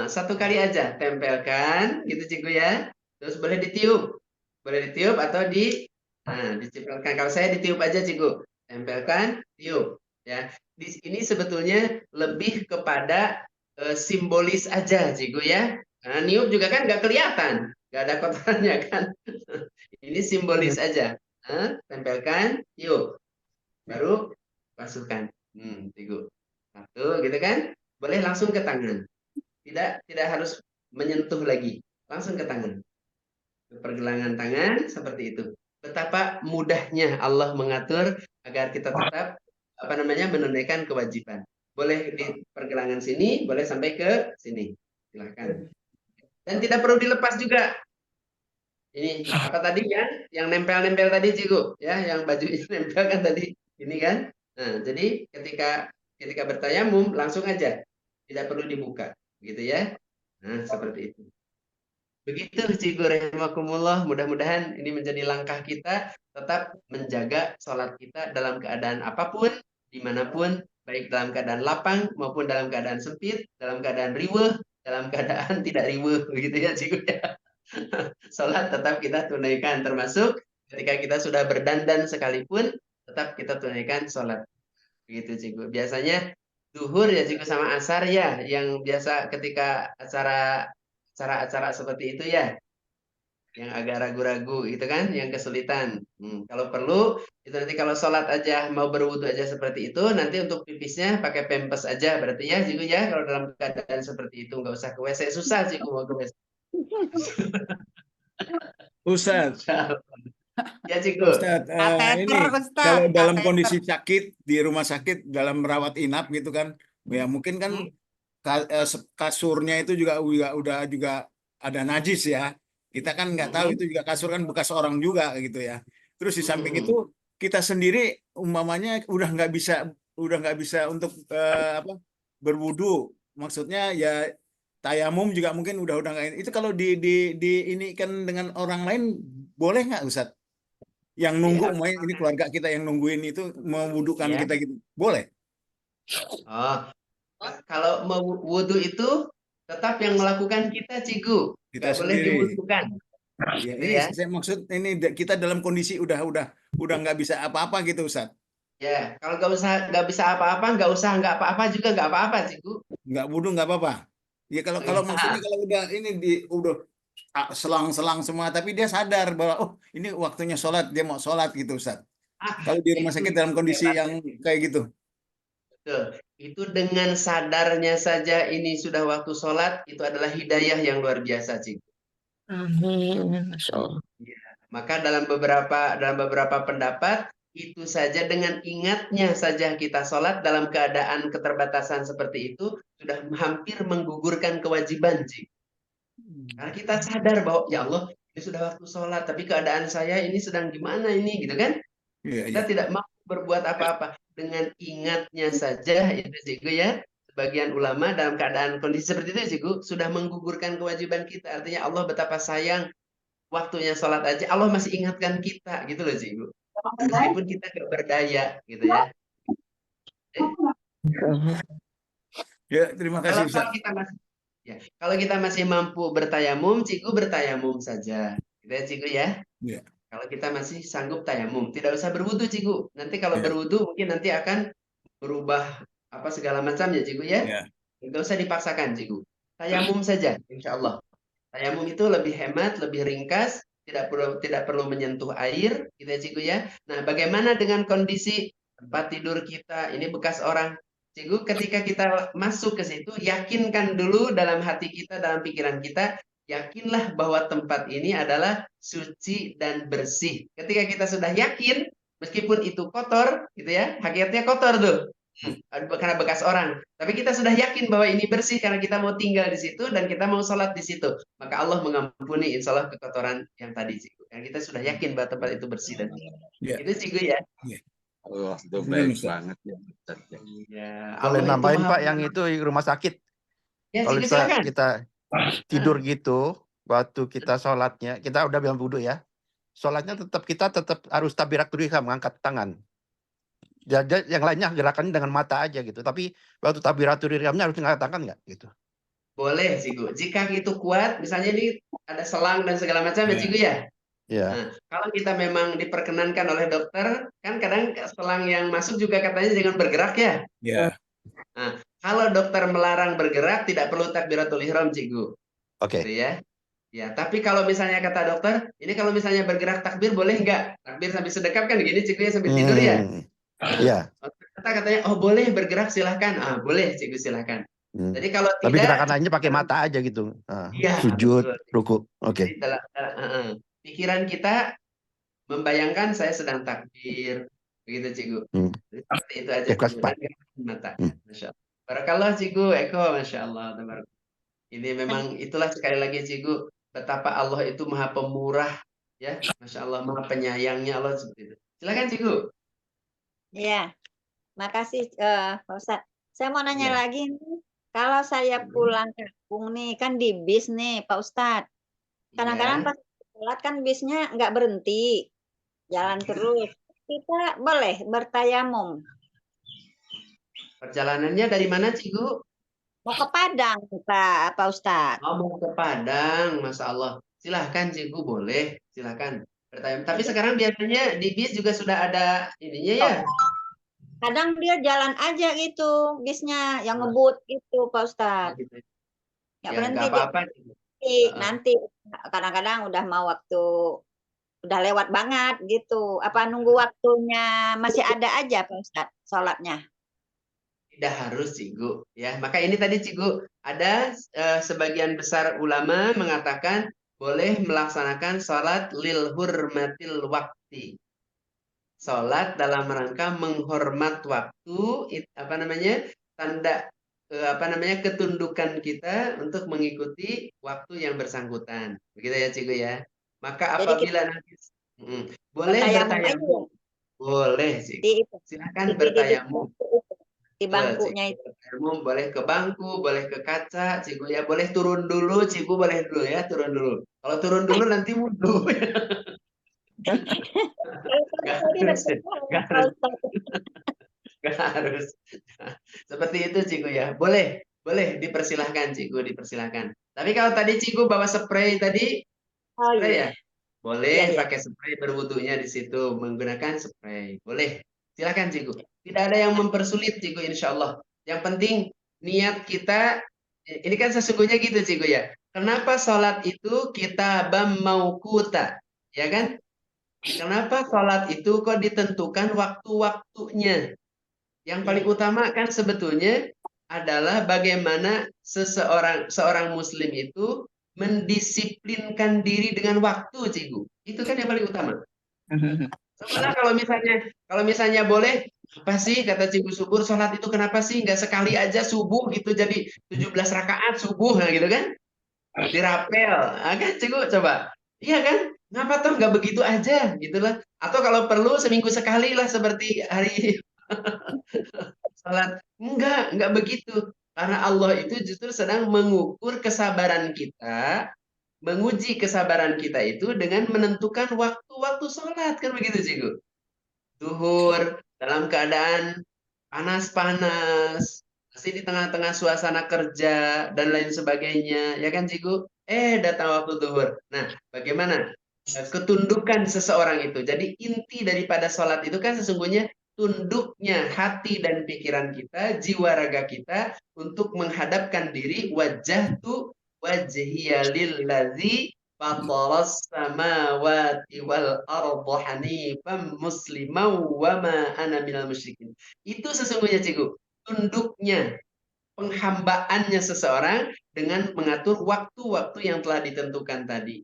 Satu kali aja, tempelkan, gitu, Cikgu ya. Terus boleh ditiup. Boleh ditiup atau diciptakan. Kalau saya ditiup aja, Cikgu. Tempelkan, tiup. Ya, ini sebetulnya lebih kepada simbolis aja, Cikgu ya. Karena niup juga kan nggak kelihatan, nggak ada kotorannya kan. Ini simbolis aja. Tempelkan, tiup, baru masukkan. Cikgu. Satu, gitu kan? Boleh langsung ke tangan. Tidak harus menyentuh lagi, langsung ke tangan. Pergelangan tangan seperti itu. Betapa mudahnya Allah mengatur agar kita tetap menunaikan kewajiban. Boleh di pergelangan sini, boleh sampai ke sini. Silahkan. Dan tidak perlu dilepas juga. Ini apa tadi ya? Yang nempel-nempel tadi, Cikgu, ya, yang bajunya nempel kan tadi. Ini kan. Nah, jadi ketika bertayamum langsung aja. Tidak perlu dibuka, gitu ya. Nah, seperti itu. Begitu, Cikgu rahimakumullah. Mudah-mudahan ini menjadi langkah kita tetap menjaga sholat kita dalam keadaan apapun, dimanapun, baik dalam keadaan lapang maupun dalam keadaan sempit, dalam keadaan riweuh, dalam keadaan tidak riweuh, begitu ya, Cikgu ya. Sholat tetap kita tunaikan, termasuk ketika kita sudah berdandan sekalipun, tetap kita tunaikan sholat. Begitu, Cikgu. Biasanya zuhur ya, Cikgu, sama asar ya, yang biasa ketika acara-acara seperti itu ya, yang agak ragu-ragu itu kan, yang kesulitan. Kalau perlu itu nanti kalau sholat aja mau berwudu aja seperti itu, nanti untuk pipisnya pakai pempes aja berarti ya, Cikgu ya. Kalau dalam keadaan seperti itu nggak usah ke WC, susah, Cikgu, mau ke WC. Ustaz. Ya, Cikgu. Ustaz, ini kalau dalam kondisi sakit di rumah sakit dalam merawat inap gitu kan, ya mungkin kan kasurnya itu juga ada najis ya. Kita kan nggak tahu itu juga kasur kan bekas orang juga gitu ya. Terus di samping itu kita sendiri umpamanya udah nggak bisa untuk berwudu. Maksudnya ya tayamum juga mungkin udah nggak. Itu kalau ini kan dengan orang lain boleh nggak, Ustaz? Yang nunggu, ini keluarga kita yang nungguin itu mewudukan kita gitu, boleh? Kalau mau wudu itu tetap yang melakukan kita, Cikgu. Kita nggak boleh sendiri. diwudukan. Ya, Gitu ini ya. saya maksud ini kita dalam kondisi udah nggak bisa apa-apa gitu, Ustaz. Ya, kalau nggak bisa apa-apa, nggak apa-apa juga nggak apa-apa, Cikgu. Nggak wudu nggak apa-apa. Ya kalau maksudnya kalau udah ini udah selang-selang semua, tapi dia sadar bahwa ini waktunya sholat, dia mau sholat gitu, Ustaz. Kalau di rumah sakit dalam kondisi yang kayak gitu. Betul. Itu dengan sadarnya saja ini sudah waktu sholat, itu adalah hidayah yang luar biasa, Cikgu. Amin. Masya Allah. Ya, maka dalam beberapa pendapat itu saja dengan ingatnya saja kita sholat dalam keadaan keterbatasan seperti itu sudah hampir menggugurkan kewajiban, Ci. Karena kita sadar bahwa ya Allah ini sudah waktu sholat, tapi keadaan saya ini sedang gimana ini, gitu kan? Iya, Kita iya. tidak mau berbuat apa-apa dengan ingatnya saja itu, Ciku ya. Sebagian ulama dalam keadaan kondisi seperti itu, Ciku, sudah menggugurkan kewajiban kita. Artinya Allah betapa sayang waktunya sholat aja, Allah masih ingatkan kita, gitu loh, Ciku. Meskipun kita nggak berdaya, gitu ya. Ya, terima kasih Kalau Ustaz. kita masih ya, kalau kita masih mampu bertayamum, Ciku bertayamum saja. Gitu ya, Ciku ya. Ya, Kalau kita masih sanggup tayamum, tidak usah berwudu, Ciku. Nanti kalau ya, berwudu mungkin nanti akan berubah apa segala macamnya, Ciku ya. ya. Tidak usah dipaksakan, Ciku. Tayamum saja, insya Allah. Tayamum itu lebih hemat, lebih ringkas, tidak perlu menyentuh air, gitu ya, Ciku ya. Nah, bagaimana dengan kondisi tempat tidur kita? Ini bekas orang. Ciku, ketika kita masuk ke situ, yakinkan dulu dalam hati kita, dalam pikiran kita, yakinlah bahwa tempat ini adalah suci dan bersih. Ketika kita sudah yakin, meskipun itu kotor, gitu ya, hakikatnya kotor tuh, karena bekas orang. Tapi kita sudah yakin bahwa ini bersih karena kita mau tinggal di situ dan kita mau sholat di situ. Maka Allah mengampuni insya Allah kekotoran yang tadi, Ciku. Karena kita sudah yakin bahwa tempat itu bersih dan Ya. itu, Ciku ya. Ya. Allah, itu Benar, baik Ustaz. banget ya, Ustaz. Ya, Boleh Allah itu nambahin maha Pak yang itu rumah sakit. Ya, Kalau Ciku kita silakan. kita tidur gitu, waktu kita sholatnya, kita udah bilang wudhu ya. Sholatnya kita tetap harus takbiratul ihram, mengangkat tangan. Jadi yang lainnya gerakannya dengan mata aja gitu. Tapi waktu takbiratul ihramnya harus mengangkat tangan nggak gitu. Boleh, Ciku. Jika itu kuat, misalnya ini ada selang dan segala macam ya, Ya. Ciku ya. Ya. Nah, kalau kita memang diperkenankan oleh dokter, kan kadang selang yang masuk juga katanya jangan bergerak ya. Ya. Nah, kalau dokter melarang bergerak, tidak perlu takbiratul ihram, Ciku. Oke. Gitu ya. Ya, tapi kalau misalnya kata dokter, ini kalau misalnya bergerak takbir boleh nggak? Takbir sambil sedekap kan gini, Ciku ya, sambil tidur ya. Iya. Katanya, oh boleh bergerak silahkan. Ah, boleh, Ciku silahkan. Jadi kalau Tapi tidak, gerakan lainnya pakai mata aja gitu. iya, Sujud, betul. ruku. Oke. Jadi pikiran kita membayangkan saya sedang takbir, begitu, Ciku. Jadi, seperti itu aja, Ikhlas, Ciku. Pak. Dan gerakan mata. Masya Allah. Barakallah, Ciku. Eko, Masya Allah. Ini memang itulah sekali lagi, Ciku, betapa Allah itu maha pemurah, ya, Masya Allah, maha penyayangnya Allah seperti itu. Silakan, Ciku. Iya, makasih Pak Ustadz. Saya mau nanya Iya. lagi nih, kalau saya pulang kampung nih, kan di bis nih Pak Ustadz. Kadang-kadang Iya. pas sholat kan bisnya nggak berhenti, jalan terus. Kita boleh bertayamum. Perjalanannya dari mana, Ciku? Mau ke Padang, Pak Ustadz. Oh, mau ke Padang, Masya Allah. Silahkan, Ciku, boleh. Silahkan bertayamum. Tapi sekarang biasanya di bis juga sudah ada ininya ya. Kadang dia jalan aja gitu, bisnya yang ngebut gitu, Pak Ustadz. Gitu. Nggak Ya, berhenti nggak dia. apa-apa. Nanti kadang-kadang udah mau waktu, udah lewat banget gitu. Apa nunggu waktunya masih ada aja Pak Ustadz sholatnya? Tidak harus, Ciku. Ya, maka ini tadi, Ciku, ada sebagian besar ulama mengatakan boleh melaksanakan sholat lil hurmatil wakti. Sholat dalam rangka menghormat waktu, apa namanya, tanda ketundukan kita untuk mengikuti waktu yang bersangkutan. Begitu ya, Ciku ya. Maka Jadi apabila nanti boleh bertayamum, boleh, Ciku. Silakan bertayamum. Di bangkunya itu. Bertayamum boleh ke bangku, boleh ke kaca, Ciku ya. Boleh turun dulu, Ciku boleh dulu ya, turun dulu. Kalau turun dulu nanti wudhu. Gak harus. Seperti itu, Ciku ya. Boleh dipersilahkan, Ciku, dipersilahkan. Tapi kalau tadi Ciku bawa spray tadi, spray ya, boleh pakai spray berwudunya di situ menggunakan spray. Boleh. Silakan, Ciku. Tidak ada yang mempersulit, Ciku, insya Allah. Yang penting niat kita. Ini kan sesungguhnya gitu, Ciku ya. Kenapa sholat itu kita mauquta, ya kan? Kenapa sholat itu kok ditentukan waktu-waktunya? Yang paling utama kan sebetulnya adalah bagaimana seorang muslim itu mendisiplinkan diri dengan waktu, Ciku. Itu kan yang paling utama. Sebenarnya kalau misalnya boleh, apa sih kata Cibu Subur, sholat itu kenapa sih nggak sekali aja subuh gitu jadi 17 rakaat subuh nah gitu kan? Dirapel, kan Cibu coba. Iya kan? Kenapa toh nggak begitu aja gitu lah? Atau kalau perlu seminggu sekali lah seperti hari sholat. Enggak begitu. Karena Allah itu justru sedang mengukur kesabaran kita, menguji kesabaran kita itu dengan menentukan waktu-waktu sholat kan begitu Cigu. Zuhur dalam keadaan panas-panas, masih di tengah-tengah suasana kerja dan lain sebagainya, ya kan Cigu? Datang waktu zuhur. Nah, bagaimana ketundukan seseorang itu? Jadi inti daripada sholat itu kan sesungguhnya tunduknya hati dan pikiran kita, jiwa raga kita untuk menghadapkan diri wajah tu wajhiya lillazi fataras samawati wal arda hanifan musliman wa ma ana minal musyrikin. Itu sesungguhnya Cigu, tunduknya penghambaannya seseorang dengan mengatur waktu-waktu yang telah ditentukan tadi.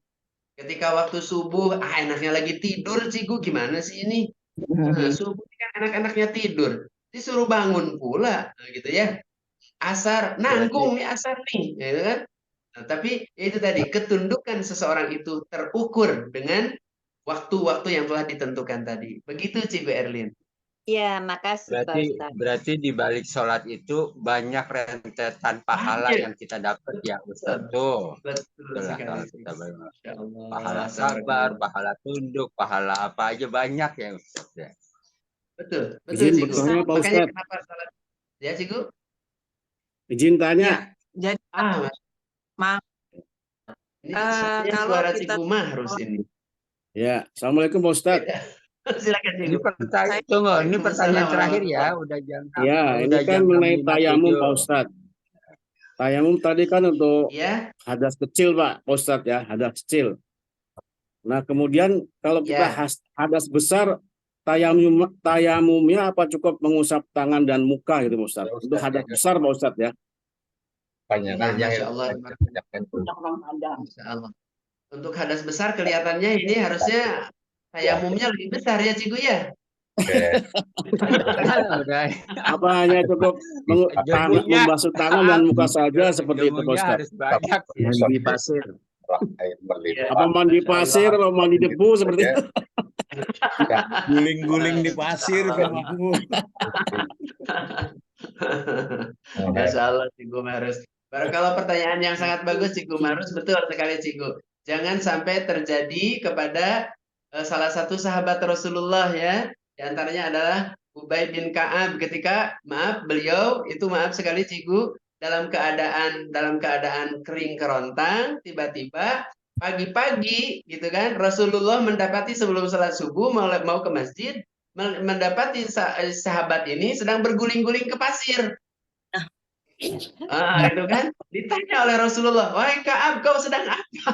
Ketika waktu subuh, enaknya lagi tidur Cigu, gimana sih ini? Subuh kan enak-enaknya tidur, disuruh bangun pula, gitu ya. Asar, nanggung nih asar nih, gitu kan? Nah, tapi itu tadi ketundukan seseorang itu terukur dengan waktu-waktu yang telah ditentukan tadi. Begitu Cibu Erlin. Ya, makasih Pak Ustadz. Berarti di balik sholat itu banyak rentetan pahala yang kita dapat ya Ustadz tuh. Betul sekali. Pahala sabar, pahala tunduk, pahala apa aja banyak ya Ustadz ya. Betul Izin Cigu. bertanya Pak Makanya Ustadz. kenapa sholat? Ya Cigu? Izin tanya. Ya, jadi Ini sepertinya kalau suara kita Cigu Mahrus ini. Ya, Assalamualaikum Pak Ustadz. Silakan Ini Cigu. ini pertanyaan terakhir ya, udah jam. Ya, ini udah kan jam mengenai 6.57. tayamum Pak Ustadz. Tayamum tadi kan untuk Ya. hadas kecil Pak Ustadz ya, hadas kecil. Nah kemudian kalau kita hadas besar, tayamumnya apa cukup mengusap tangan dan muka gitu Pak Ustadz? Untuk hadas besar Pak Ustadz ya. Masya Allah. Masya Allah. Untuk hadas besar kelihatannya ini harusnya tayamumnya lebih besar ya Cigu ya. Apa hanya cukup membasuh tangan dan muka saja seperti itu Pak Ustadz? Mandi pasir. Apa mandi pasir atau mandi debu seperti itu? Guling-guling di pasir kamu. Masya Allah Cigu Marus. Kalau pertanyaan yang sangat bagus Cigu Marus, betul sekali Cigu. Jangan sampai terjadi kepada salah satu sahabat Rasulullah ya. Di antaranya adalah Ubay bin Ka'ab ketika beliau itu maaf sekali Cigu dalam keadaan kering kerontang, tiba-tiba pagi-pagi gitu kan Rasulullah mendapati sebelum salat subuh mau ke masjid, mendapati sahabat ini sedang berguling-guling ke pasir. Itu kan ditanya oleh Rasulullah, wahai Ka'ab kau sedang apa?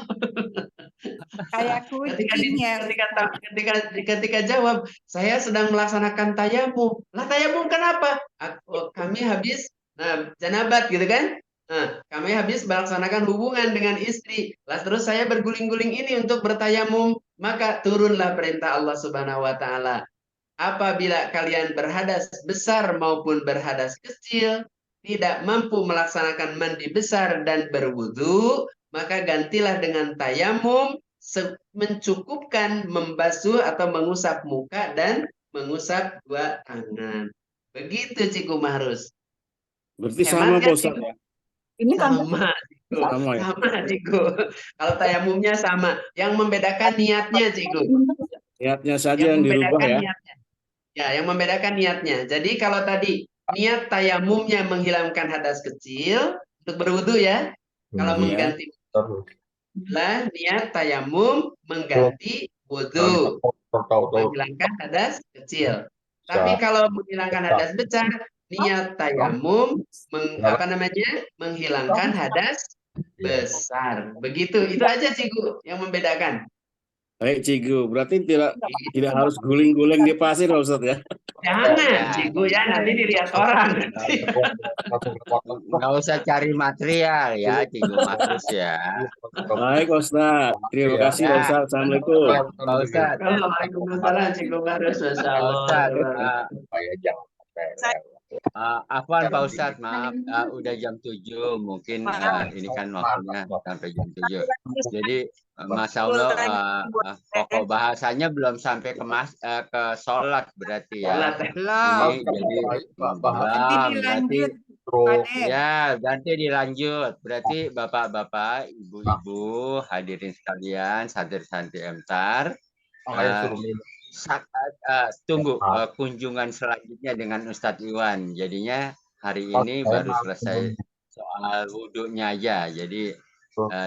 Kayak kucing ya. Ketika jawab, saya sedang melaksanakan tayamum. Lah tayamum kenapa? Kami habis janabat gitu kan? Nah, kami habis melaksanakan hubungan dengan istri. Lah terus saya berguling-guling ini untuk bertayamum, maka turunlah perintah Allah Subhanahu wa taala. Apabila kalian berhadas besar maupun berhadas kecil, tidak mampu melaksanakan mandi besar dan berwudu, maka gantilah dengan tayamum mencukupkan membasuh atau mengusap muka dan mengusap dua tangan. Begitu Cigu Mahrus. Berarti sama Pak Ustadz ya? Ini kan Sama Cigu. Sama ya? Sama Cigu. Kalau tayamumnya sama. Yang membedakan niatnya Cigu. Niatnya saja yang dirubah ya? Niatnya. Ya, yang membedakan niatnya. Jadi kalau tadi niat tayamumnya menghilangkan hadas kecil untuk berwudu ya. Kalau mengganti niat tayamum mengganti wudu menghilangkan hadas kecil. Tapi kalau menghilangkan hadas besar, niat tayamum menghilangkan hadas besar. Begitu. Itu aja Cigu yang membedakan. Baik Cigu, berarti tidak harus guling-guling di pasir Pak Ustadz ya? Jangan, Cikgu ya, nanti dilihat orang. Nggak usah cari material ya, Cikgu Markus ya. Baik, Pak Ustadz. Terima kasih, Pak Ya, Ustadz. Assalamualaikum. Pak Ustadz. Waalaikumsalam, Cikgu Marus, Masya Pak Allah. Ustadz, Afwan Pak Ustadz, maaf, udah jam 7, mungkin ini kan waktunya sampai jam 7. Jadi, Masya Allah, pokok bahasanya belum sampai ke sholat berarti ya. Ini jadi belum, berarti ya nanti dilanjut. Berarti Bapak-bapak, Ibu-ibu, hadirin sekalian, santri-santri MTAR, tunggu kunjungan selanjutnya dengan Ustadz Iwan. Jadinya hari ini baru selesai soal wudhunya aja. Jadi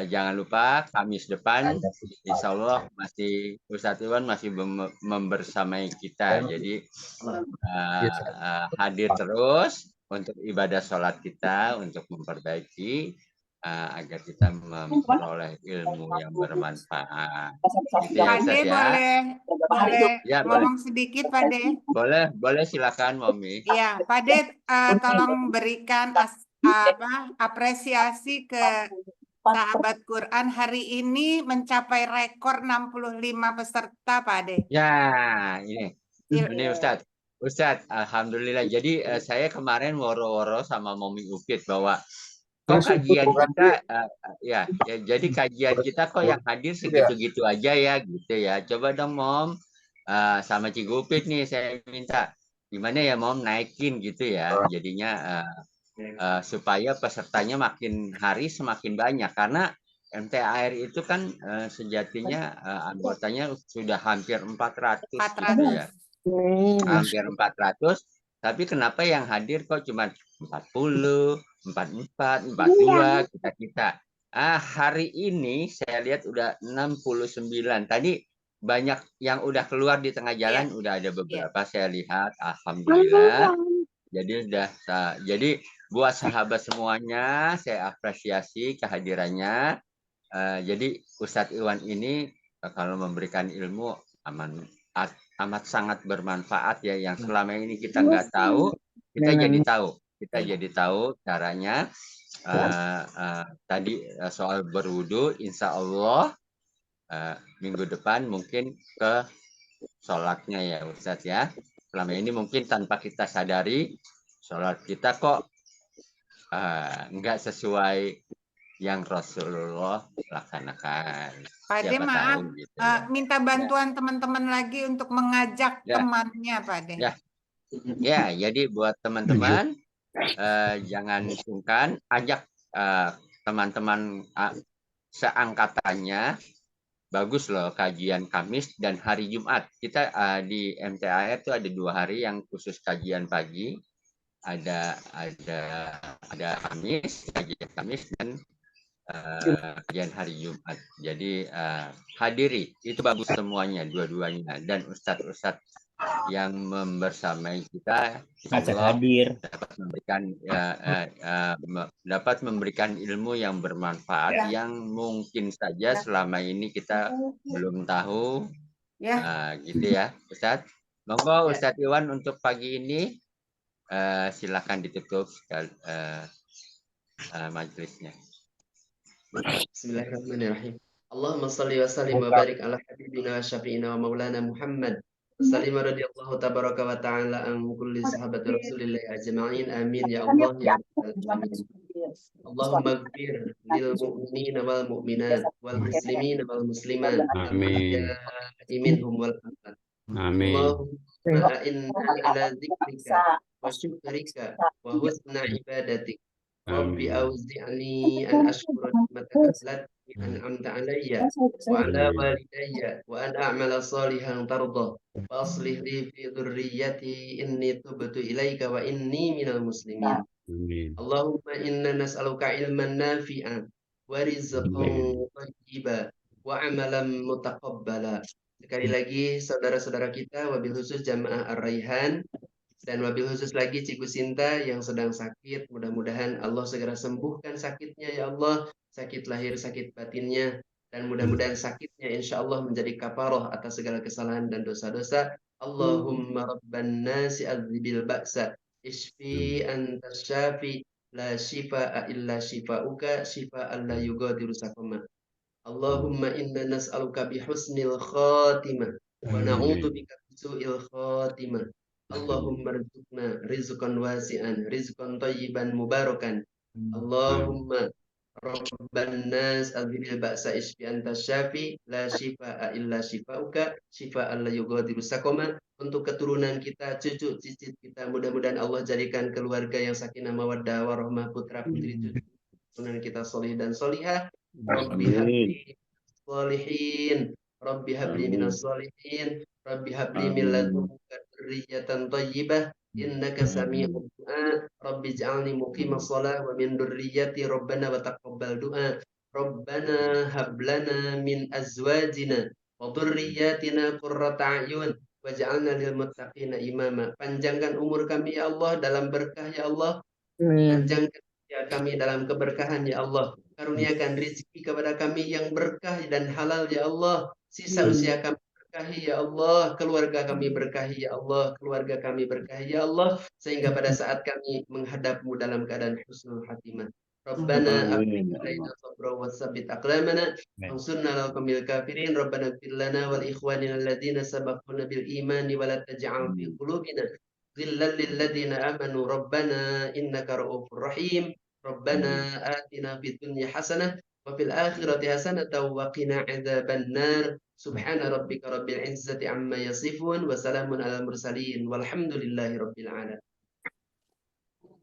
jangan lupa Kamis depan, Insya Allah masih Ustadz Iwan masih membersamai kita. Jadi hadir terus untuk ibadah sholat kita, untuk memperbaiki agar kita memperoleh ilmu yang bermanfaat. Gitu ya, Pak De, Ustadz, ya. boleh Ya, ngomong sedikit, Pak De? Boleh silakan, Momi. Iya, Pak De, tolong berikan apresiasi ke sahabat Quran hari ini mencapai rekor 65 peserta, Pak De. Ya, ini Ustadz, alhamdulillah. Jadi saya kemarin woro-woro sama Momi Upit bahwa kok kajian kita jadi kajian kita kok yang hadir segitu-gitu aja ya gitu ya. Coba dong Mom, sama Cikgu Upit nih saya minta gimana ya Mom naikin gitu ya. Jadinya supaya pesertanya makin hari semakin banyak, karena MTAR itu kan sejatinya anggotanya sudah hampir 400 gitu ya. Hampir 400, tapi kenapa yang hadir kok cuma 40, 44, 42 kita. Hari ini saya lihat udah 69. Tadi banyak yang udah keluar di tengah jalan, udah ada beberapa saya lihat, alhamdulillah. Jadi buat sahabat semuanya saya apresiasi kehadirannya. Jadi Ustadz Iwan ini kalau memberikan ilmu amat sangat bermanfaat ya, yang selama ini kita nggak tahu, kita jadi tahu caranya. Tadi soal berwudu, insya Allah minggu depan mungkin ke sholatnya ya Ustadz ya. Selama ini mungkin tanpa kita sadari sholat kita kok nggak sesuai yang Rasulullah laksanakan. Pak De, maaf, gitu ya. minta bantuan teman-teman lagi untuk mengajak temannya, Pak De. Ya, jadi buat teman-teman jangan sungkan, ajak teman-teman seangkatannya. Bagus loh kajian Kamis dan hari Jumat. Kita di MTAR itu ada 2 hari yang khusus kajian pagi. Ada kajian Kamis dan kajian hari Jumat. Jadi hadiri, itu bagus semuanya, dua-duanya. Dan ustadz-ustadz yang membersamai kita, Allah dapat memberikan ilmu yang bermanfaat, yang mungkin saja selama ini kita belum tahu. Gitu ya, Ustadz. Monggo Ustadz Iwan untuk pagi ini silakan ditutup majelisnya. Bismillahirrahmanirrahim. Allahumma salli wa sallim wa barik ala habibina wa syafi'ina wa maulana Muhammad. Salim radhiyallahu tabaraka wa ta'ala an kulli sahabat Rasulillah ajma'in. Amin ya Allah ya rabbal alamin. Allahumma ighfir lil mu'minina wal mu'minat wal muslimina wal muslimat. Amin. Minhum wal amwat. Amin. Allahumma inna ala dzikrika wa syukrika wa husna ibadatik. Rabbi auzi'ni an ashkura ni'mataka allati an'amta alayya wa ala walidayya wa an a'mala salihan tardah wa aslih li fi dhurriyyati inni tubtu ilaika wa inni minal muslimin. Allahumma inna nas'aluka ilman nafi'an wa rizqan thayyiban wa amalan mutaqabbala. Sekali lagi saudara-saudara kita, wabil khusus jamaah Ar-Raihan, dan wabil khusus lagi Cikgu Sinta yang sedang sakit, mudah-mudahan Allah segera sembuhkan sakitnya ya Allah, sakit lahir, sakit batinnya, dan mudah-mudahan sakitnya insya Allah menjadi kafaroh atas segala kesalahan dan dosa-dosa, Allahumma rabban nasi adhibil ba'sa ishfi anta syafi la shifaa illa shifauka shifaan la yughadiru saqama. Allahumma inna nas'aluka bihusnil khatimah wa na'udzu bika bisu'il khatimah. Allahumma rizqna rizqan wasi'an rizqan thayyiban mubarakan. Allahumma rabban nas adhibil ba'sa isfi anta syafi la shifaa illa shifauka shifaan la yughadiru saqama. Untuk keturunan kita, cucu cicit kita, mudah-mudahan Allah jadikan keluarga yang sakinah mawaddah warahmah, putra putri cucu keturunan kita solih dan solihah. Rabbi habli sholihin, Rabbi habli minas sholihin, Rabbi habli min ladunka dzurriyyatan thayyibah innaka sami'ud du'a, Rabbi ij'alni muqimas shalah wa min dzurriyyati Rabbana wa taqabbal du'a. Rabbana hab lana min azwajina wa dzurriyyatina qurrata a'yun waj'alna lil muttaqina imama. Panjangkan umur kami ya Allah dalam berkah ya Allah. Panjangkan usia kami dalam keberkahan ya Allah. Karuniakan rezeki kepada kami yang berkah dan halal ya Allah. Sisa usia kami berkahi ya Allah. Keluarga kami berkahi ya Allah. Keluarga kami berkahi ya Allah. Sehingga pada saat kami menghadapmu dalam keadaan husnul khatimah. Rabbana afriq alaina sabra wa tsabbit aqlamana wansurna alal qawmil kafirin. Rabbana ighfir lana wal ikhwanina alladziina sabaquna bil imani wa la taj'al fi qulubina ghillan lil ladzina amanu rabbana innaka ra'ufur rahim. Rabbana atina fid dunya hasanah wa fil akhirati hasanatan wa qina adzabannar. Subhana rabbika rabbil izzati amma yasifun wa salamun alal mursalin walhamdulillahi rabbil alamin.